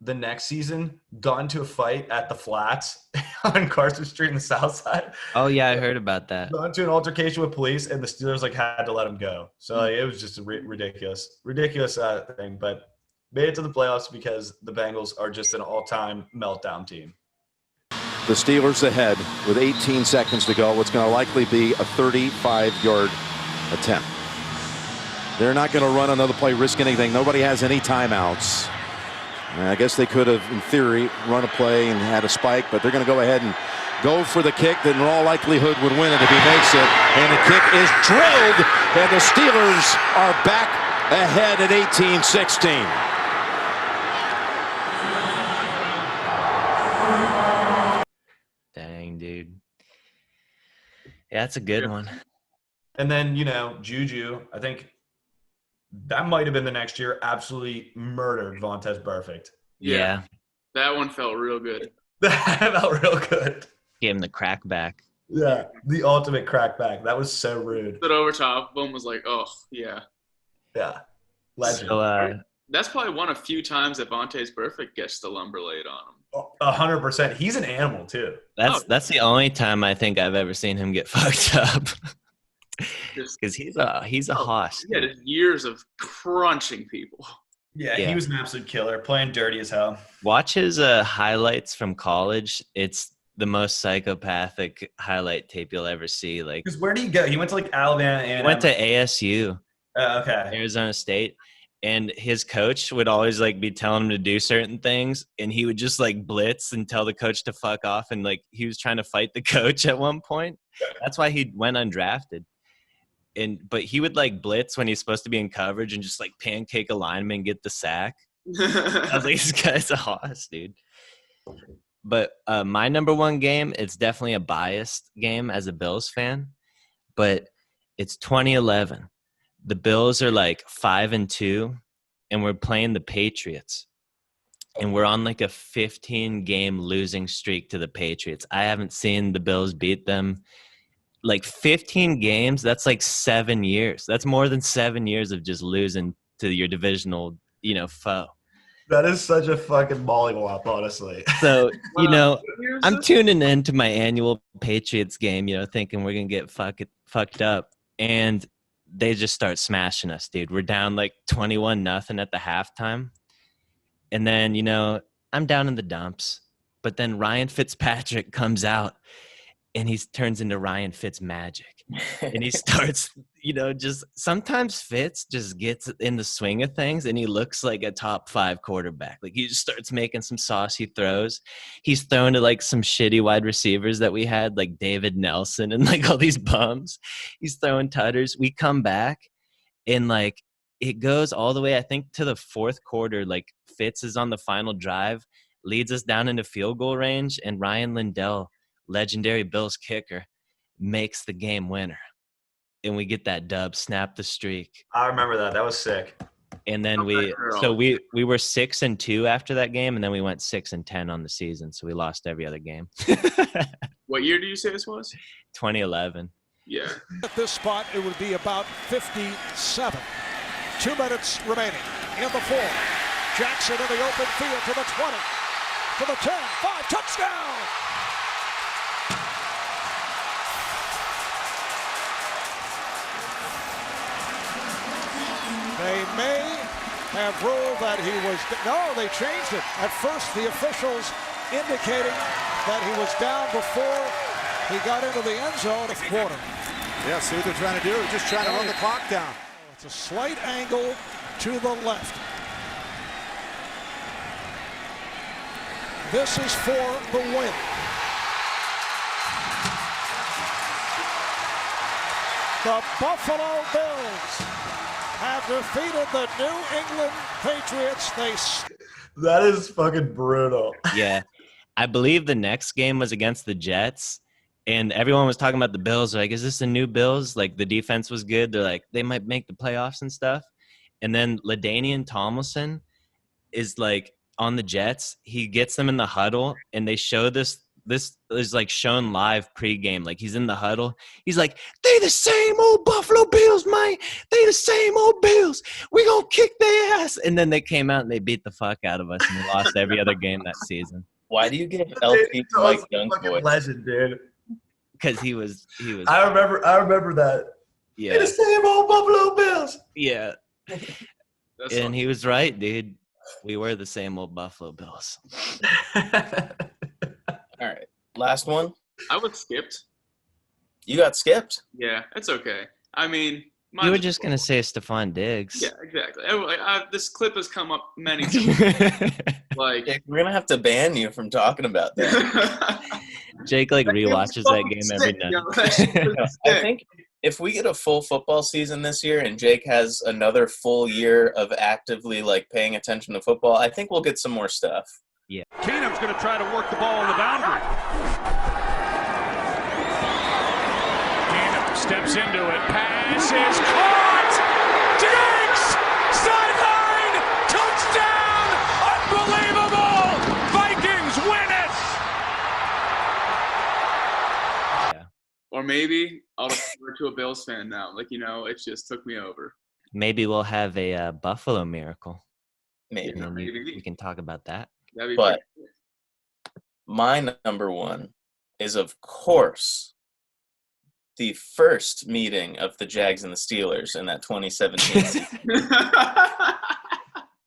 the next season, got into a fight at the Flats on Carson Street in the South Side. Oh, yeah, I heard about that. Got into an altercation with police, and the Steelers, like, had to let him go. So, like, it was just a ridiculous thing. But made it to the playoffs because the Bengals are just an all-time meltdown team. The Steelers ahead with 18 seconds to go. What's going to likely be a 35-yard attempt. They're not going to run another play, risk anything. Nobody has any timeouts. I guess they could have, in theory, run a play and had a spike, but they're going to go ahead and go for the kick that in all likelihood would win it if he makes it. And the kick is drilled, and the Steelers are back ahead at 18-16. Dang, dude. Yeah, that's a good one. And then, you know, Juju, I think that might have been the next year, absolutely murdered Vontaze Burfict. Yeah. That one felt real good. That felt real good. Gave him the crack back. Yeah, the ultimate crackback. That was so rude. Stood over top of him, was like, oh, yeah. Yeah. Legend. So, that's probably one of few times that Vontaze Burfict gets the lumber laid on him. 100%. He's an animal, too. That's the only time I think I've ever seen him get fucked up. Because he's a hoss. He had years of crunching people. Yeah, he was an absolute killer, playing dirty as hell. Watch his highlights from college. It's the most psychopathic highlight tape you'll ever see. Like, because where did he go? He went to like Alabama and he went to ASU. Okay. Arizona State. And his coach would always like be telling him to do certain things, and he would just like blitz and tell the coach to fuck off. And like he was trying to fight the coach at one point. That's why he went undrafted. But he would like blitz when he's supposed to be in coverage and just like pancake a lineman and get the sack. I was like, this guy's a hoss, dude. But my number one game, it's definitely a biased game as a Bills fan, but it's 2011. The Bills are like 5-2, and we're playing the Patriots. And we're on like a 15-game losing streak to the Patriots. I haven't seen the Bills beat them. Like 15 games, that's like 7 years. That's more than 7 years of just losing to your divisional, you know, foe. That is such a fucking mollywop, honestly. So, you know, I'm tuning into my annual Patriots game, you know, thinking we're going to get fucked up. And they just start smashing us, dude. We're down like 21-0 at the halftime. And then, you know, I'm down in the dumps. But then Ryan Fitzpatrick comes out, and he turns into Ryan Fitzmagic. And he starts, you know, just sometimes Fitz just gets in the swing of things, and he looks like a top 5 quarterback. Like he just starts making some saucy throws. He's thrown to like some shitty wide receivers that we had, like David Nelson and like all these bums. He's throwing tutters. We come back, and like it goes all the way, I think, to the fourth quarter. Like Fitz is on the final drive, leads us down into field goal range, and Ryan Lindell, legendary Bills kicker, makes the game winner. And we get that dub, snap the streak. I remember that. That was sick. And then we were 6-2 after that game, and then we went 6-10 on the season. So we lost every other game. What year do you say this was? 2011. Yeah. At this spot, it would be about 57. 2 minutes remaining in the fourth. Jackson in the open field to the 20, to the 10, 5, touchdown! They may have ruled that he was, no, they changed it. At first, the officials indicating that he was down before he got into the end zone of quarter. Yeah, see what they're trying to do. They're just trying to run the clock down. It's a slight angle to the left. This is for the win. The Buffalo Bills have defeated the New England Patriots. That is fucking brutal. Yeah. I believe the next game was against the Jets, and everyone was talking about the Bills. Like, is this the new Bills? Like, the defense was good. They're like, they might make the playoffs and stuff. And then LaDainian Tomlinson is, like, on the Jets. He gets them in the huddle, and they show this is, like, shown live pregame. Like, he's in the huddle. He's like, they the same old Buffalo Bills, man. They the same old Bills. We gonna kick their ass. And then they came out, and they beat the fuck out of us, and we lost every other game that season. Why do you give LP Mike Young's Fucking voice? legend, dude. Because he was. I remember that. Yeah. They're the same old Buffalo Bills. Yeah. That's And he was right, dude. We were the same old Buffalo Bills. All right, last one. I was skipped. You got skipped. Yeah, it's okay. I mean, You were just going to say Stephon Diggs. Yeah, exactly. This clip has come up many times. Like, Jake, we're gonna have to ban you from talking about that. Jake, like, rewatches that game every night. I think if we get a full football season this year and Jake has another full year of actively, like, paying attention to football, I think we'll get some more stuff. Yeah. Keenum's going to try to work the ball on the boundary. Keenum steps into it. Pass is caught. Diggs! Sideline! Touchdown! Unbelievable! Vikings win it! Yeah. or maybe I'll defer to a Bills fan now. Like, it just took me over. Maybe we'll have a Buffalo miracle. Maybe. And then maybe. we can talk about that. That'd be But pretty my number one is, of course, the first meeting of the Jags and the Steelers in that 2017 season. cool.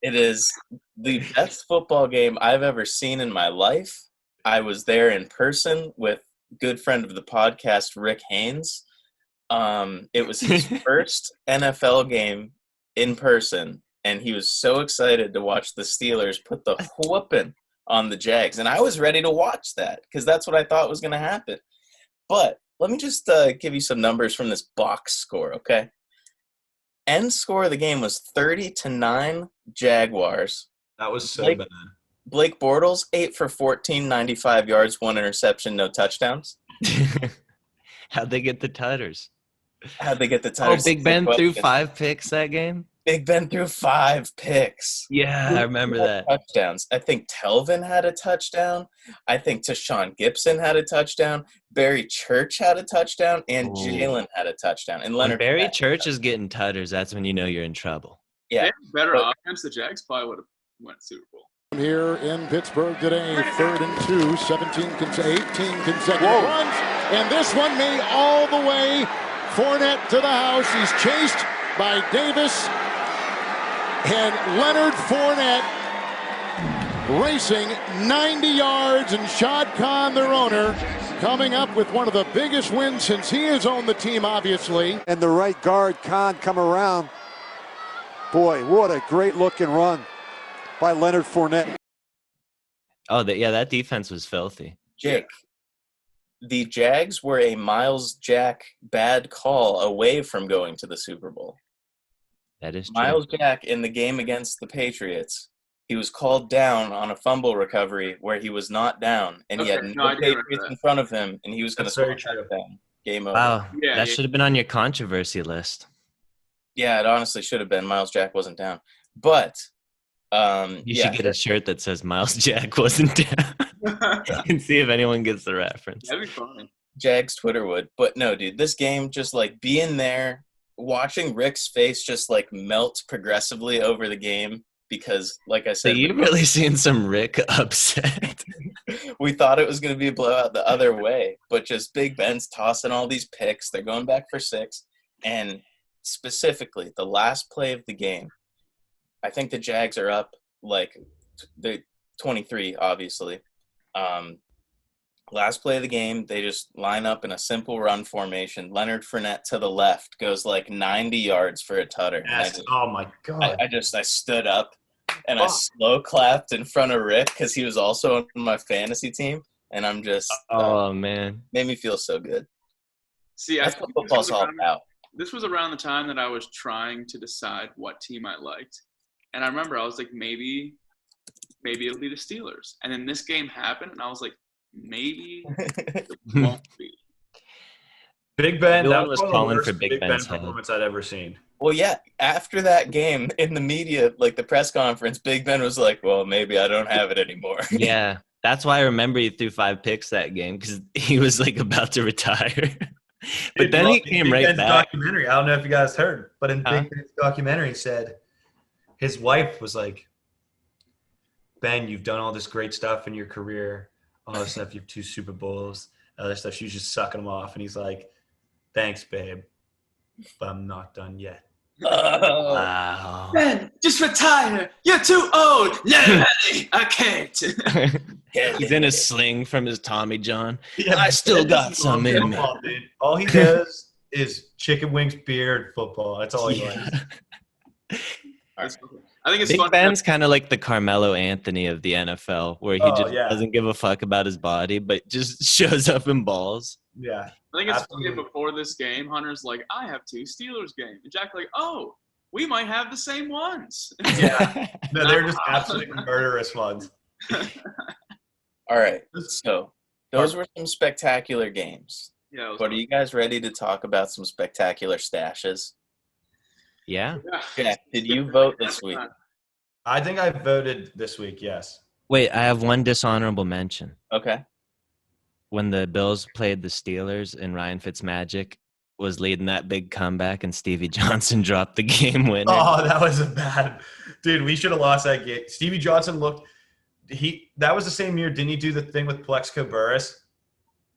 It is the best football game I've ever seen in my life. I was there in person with good friend of the podcast, Rick Haynes. It was his first NFL game in person, and he was so excited to watch the Steelers put the whooping on the Jags. And I was ready to watch that because that's what I thought was going to happen. But let me just give you some numbers from this box score, okay? End score of the game was 30-9 Jaguars. That was so Blake- bad. Blake Bortles, 8 for 14, 95 yards, 1 interception, no touchdowns. How'd they get the Tutters? How'd they get the Oh, touchdowns? Big Ben threw 5 picks that game? Big Ben threw 5 picks. Yeah, I remember that. Touchdowns. I think Telvin had a touchdown. I think Tashawn Gibson had a touchdown. Barry Church had a touchdown. And Ooh. Jalen had a touchdown. And When Leonard Barry Fournette. Church is getting Tutters, that's when you know you're in trouble. Yeah. They had better But- offense. The Jags probably would have went Super Bowl. Here in Pittsburgh today, 3rd and 2, 18 consecutive runs, and this one made all the way. Fournette to the house. He's chased by Davis, and Leonard Fournette racing 90 yards, and Shad Khan, their owner, coming up with one of the biggest wins since he has owned the team, obviously. And the right guard, Khan, come around. Boy, what a great looking run by Leonard Fournette. Oh, that defense was filthy. Jake, the Jags were a Miles Jack bad call away from going to the Super Bowl. That is true. Miles Jack in the game against the Patriots, he was called down on a fumble recovery where he was not down, and he had Okay, no no, I do remember Patriots that. in front of him, and he was going to That's score very a true. touchdown. Game over. Wow, Yeah, that yeah. should have been on your controversy list. Yeah, it honestly should have been. Miles Jack wasn't down. But, You should get a shirt that says Miles Jack wasn't down and see if anyone gets the reference. That'd be fun. Jags Twitter would. But no, dude, this game, just like being there, watching Rick's face just like melt progressively over the game because, like I So said, you've really seen some Rick upset. we thought it was going to be a blowout the other way. But just Big Ben's tossing all these picks. They're going back for 6. And specifically, the last play of the game, I think the Jags are up like the 23, obviously. Last play of the game, they just line up in a simple run formation. Leonard Fournette to the left goes like 90 yards for a tutter. And Yes. Oh my god. I stood up and I slow clapped in front of Rick because he was also on my fantasy team. And I'm just Oh, man. made me feel so good. See, That's what football's all about. This was around the time that I was trying to decide what team I liked. And I remember I was like, maybe it'll be the Steelers. And then this game happened, and I was like, maybe it won't be. Big Ben, that Everyone was was one of the calling worst for Big Big Ben Ben's head. performance I'd ever seen. Well, yeah, after that game in the media, like the press conference, Big Ben was like, well, maybe I don't have it anymore. Yeah, that's why I remember he threw 5 picks that game because he was like about to retire. But Dude, then well, he in came Big right Ben's back. documentary, I don't know if you guys heard, but in Huh? Big Ben's documentary, he said his wife was like, Ben, you've done all this great stuff in your career, all this stuff. You have 2 Super Bowls, other stuff. She was just sucking him off, and he's like, "Thanks, babe, but I'm not done yet." Oh, Wow. Ben, just retire. You're too old. No, I can't. He's in a sling from his Tommy John. Yeah, I still Ben got just some loves in me. football, dude. All he does is chicken wings, beer, and football. That's all he likes. I think it's Big fun. Ben's kind of like the Carmelo Anthony of the NFL, where he Oh, just yeah. doesn't give a fuck about his body, but just shows up in balls. Yeah. I think it's funny Absolutely. before this game, Hunter's like, I have 2 Steelers games. And Jack like, oh, we might have the same ones. Yeah. No, they're just absolutely murderous ones. all right. So those were some spectacular games. Yeah. It was But are fun. you guys ready to talk about some spectacular stashes? Yeah. Jack, did you vote this week? I think I voted this week, yes. Wait, I have one dishonorable mention. Okay. When the Bills played the Steelers and Ryan Fitzmagic was leading that big comeback and Stevie Johnson dropped the game winner. Oh, that was a bad – dude, we should have lost that game. Stevie Johnson looked – that was the same year. Didn't he do the thing with Plexico Burress?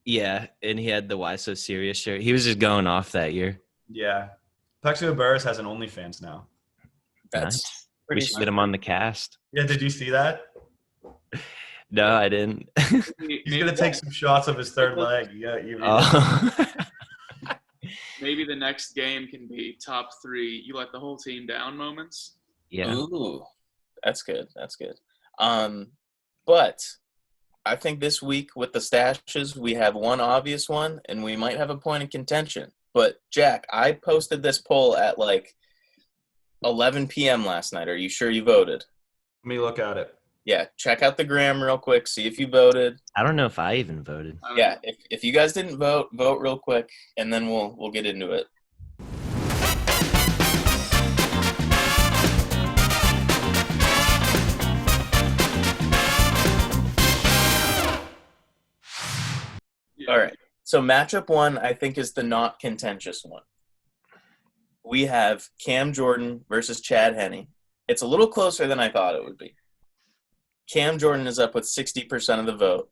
Yeah, and he had the Why So Serious shirt. He was just going off that year. Yeah. Plexico Burress has an OnlyFans now. That's Nice. We pretty should get him on the cast. Yeah, did you see that? No, I didn't. He's going to take some shots of his third leg. Yeah, Oh. Maybe the next game can be top 3. You let the whole team down moments. Yeah. Ooh, that's good. That's good. But I think this week with the stashes, we have one obvious one, and we might have a point of contention. But Jack, I posted this poll at like 11 p.m. last night. Are you sure you voted? Let me look at it. Yeah, check out the gram real quick. See if you voted. I don't know if I even voted. I don't Yeah, know. if you guys didn't vote, vote real quick, and then we'll get into it. Yeah. All right. So matchup 1, I think, is the not contentious one. We have Cam Jordan versus Chad Henne. It's a little closer than I thought it would be. Cam Jordan is up with 60% of the vote.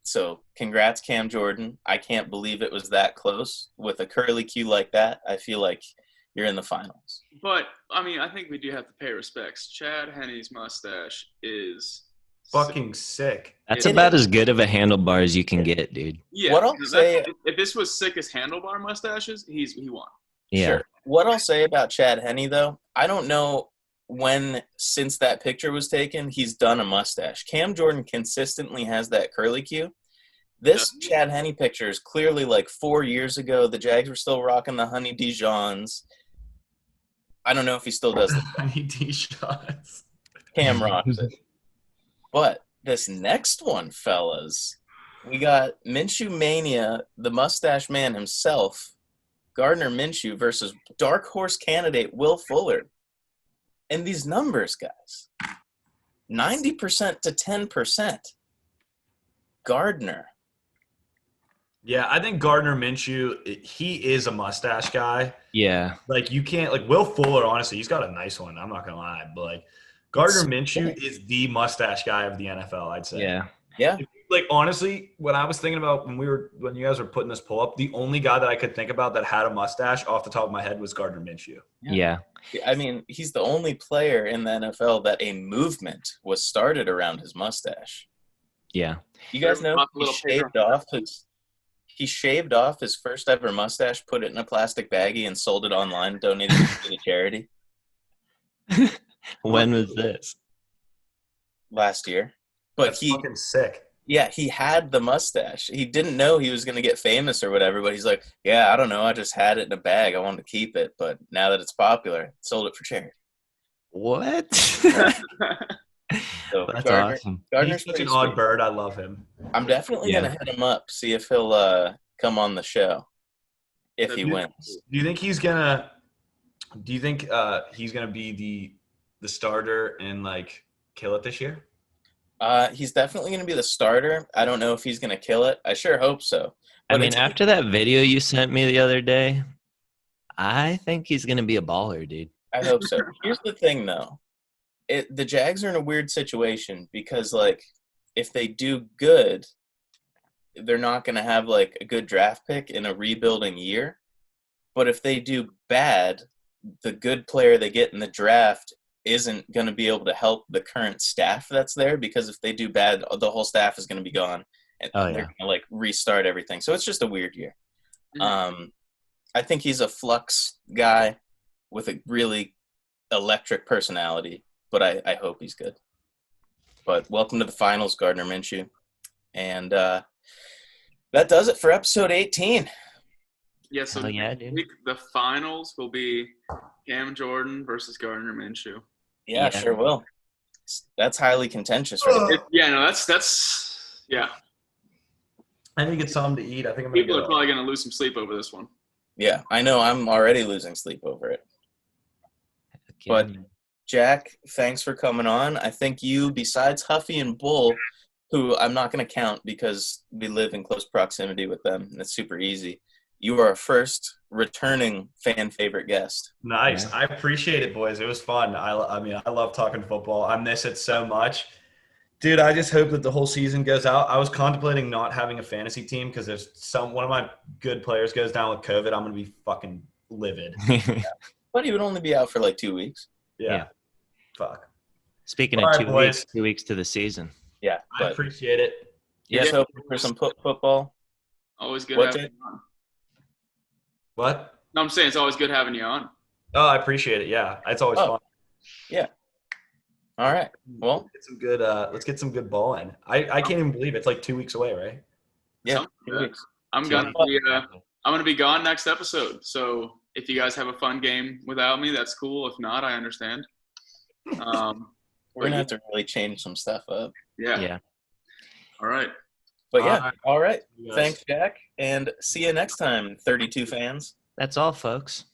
So congrats, Cam Jordan. I can't believe it was that close. With a curly Q like that, I feel like you're in the finals. But, I mean, I think we do have to pay respects. Chad Henne's mustache is Fucking sick. That's It about is. as good of a handlebar as you can get, dude. Yeah. What I'll that's- say- if this was sick as handlebar mustaches, he won. Yeah. Sure. What I'll say about Chad Henne, though, I don't know when, since that picture was taken, he's done a mustache. Cam Jordan consistently has that curly Q. This Chad Henne picture is clearly like 4 years ago. The Jags were still rocking the Honey Dijons. I don't know if he still does the I need T-shots. Cam rocks it. But this next one, fellas, we got Minshew Mania, the mustache man himself, Gardner Minshew versus dark horse candidate Will Fuller. And these numbers, guys, 90% to 10%. Gardner. Yeah, I think Gardner Minshew, he is a mustache guy. Yeah. Like, you can't – like, Will Fuller, honestly, he's got a nice one. I'm not going to lie. But, like, Gardner Minshew is the mustache guy of the NFL, I'd say. Yeah. Yeah. Like, honestly, when I was thinking about when you guys were putting this poll up, the only guy that I could think about that had a mustache off the top of my head was Gardner Minshew. Yeah. I mean, he's the only player in the NFL that a movement was started around his mustache. Yeah. You guys know Pop a he little shaved off his first ever mustache, put it in a plastic baggie, and sold it online, donated it to charity When was this? last year. But That's fucking sick. Yeah, he had the mustache. He didn't know he was going to get famous or whatever, but he's like, yeah, I don't know. I just had it in a bag. I wanted to keep it, but now that it's popular, sold it for charity. What? So That's awesome. Gardner's He's such an pretty odd sweet. bird. I love him. I'm definitely Yeah. going to hit him up, see if he'll come on the show if he wins. Do you think he's gonna? Do you think he's gonna be the starter and like kill it this year? He's definitely going to be the starter. I don't know if he's going to kill it. I sure hope so. I But mean, it's- after that video you sent me the other day, I think he's going to be a baller, dude. I hope so. Here's the thing, though. The Jags are in a weird situation because, like, if they do good, they're not going to have, like, a good draft pick in a rebuilding year. But if they do bad, the good player they get in the draft isn't going to be able to help the current staff that's there, because if they do bad, the whole staff is going to be gone, and they're going to, like, restart everything. So it's just a weird year. I think he's a flux guy with a really electric personality, but I hope he's good. But welcome to the finals, Gardner Minshew. And that does it for episode 18. Yeah, so Hell yeah, next dude. week, the finals will be Cam Jordan versus Gardner Minshew. Yeah, Yeah. sure will. That's highly contentious, right? Yeah, no, that's yeah. I need to get something to eat. I think I'm gonna People go. are probably going to lose some sleep over this one. Yeah, I know. I'm already losing sleep over it. But Jack, thanks for coming on. I think you, besides Huffy and Bull, who I'm not going to count because we live in close proximity with them, and it's super easy, you are our first returning fan favorite guest. Nice. Yeah. I appreciate it, boys. It was fun. I mean, I love talking football. I miss it so much. Dude, I just hope that the whole season goes out. I was contemplating not having a fantasy team because if one of my good players goes down with COVID, I'm going to be fucking livid. But he would only be out for like 2 weeks. Yeah. Fuck. Speaking All of right, 2 boys. weeks, 2 weeks to the season. Yeah, I but appreciate it. you're just hoping for some football. Always good What's having it? you on. What? No, I'm saying it's always good having you on. Oh, I appreciate it. Yeah. It's always fun. All right. Well, Let's get some good ball in. I can't even believe it's like 2 weeks away, right? yeah. Sounds 2 good. weeks. I'm gonna be gone next episode. So if you guys have a fun game without me, that's cool. If not, I understand. We're going to have to really change some stuff up. Yeah. Yeah. All right. But yeah, all right. Yes. Thanks, Jack. And see you next time, 32 fans. That's all, folks.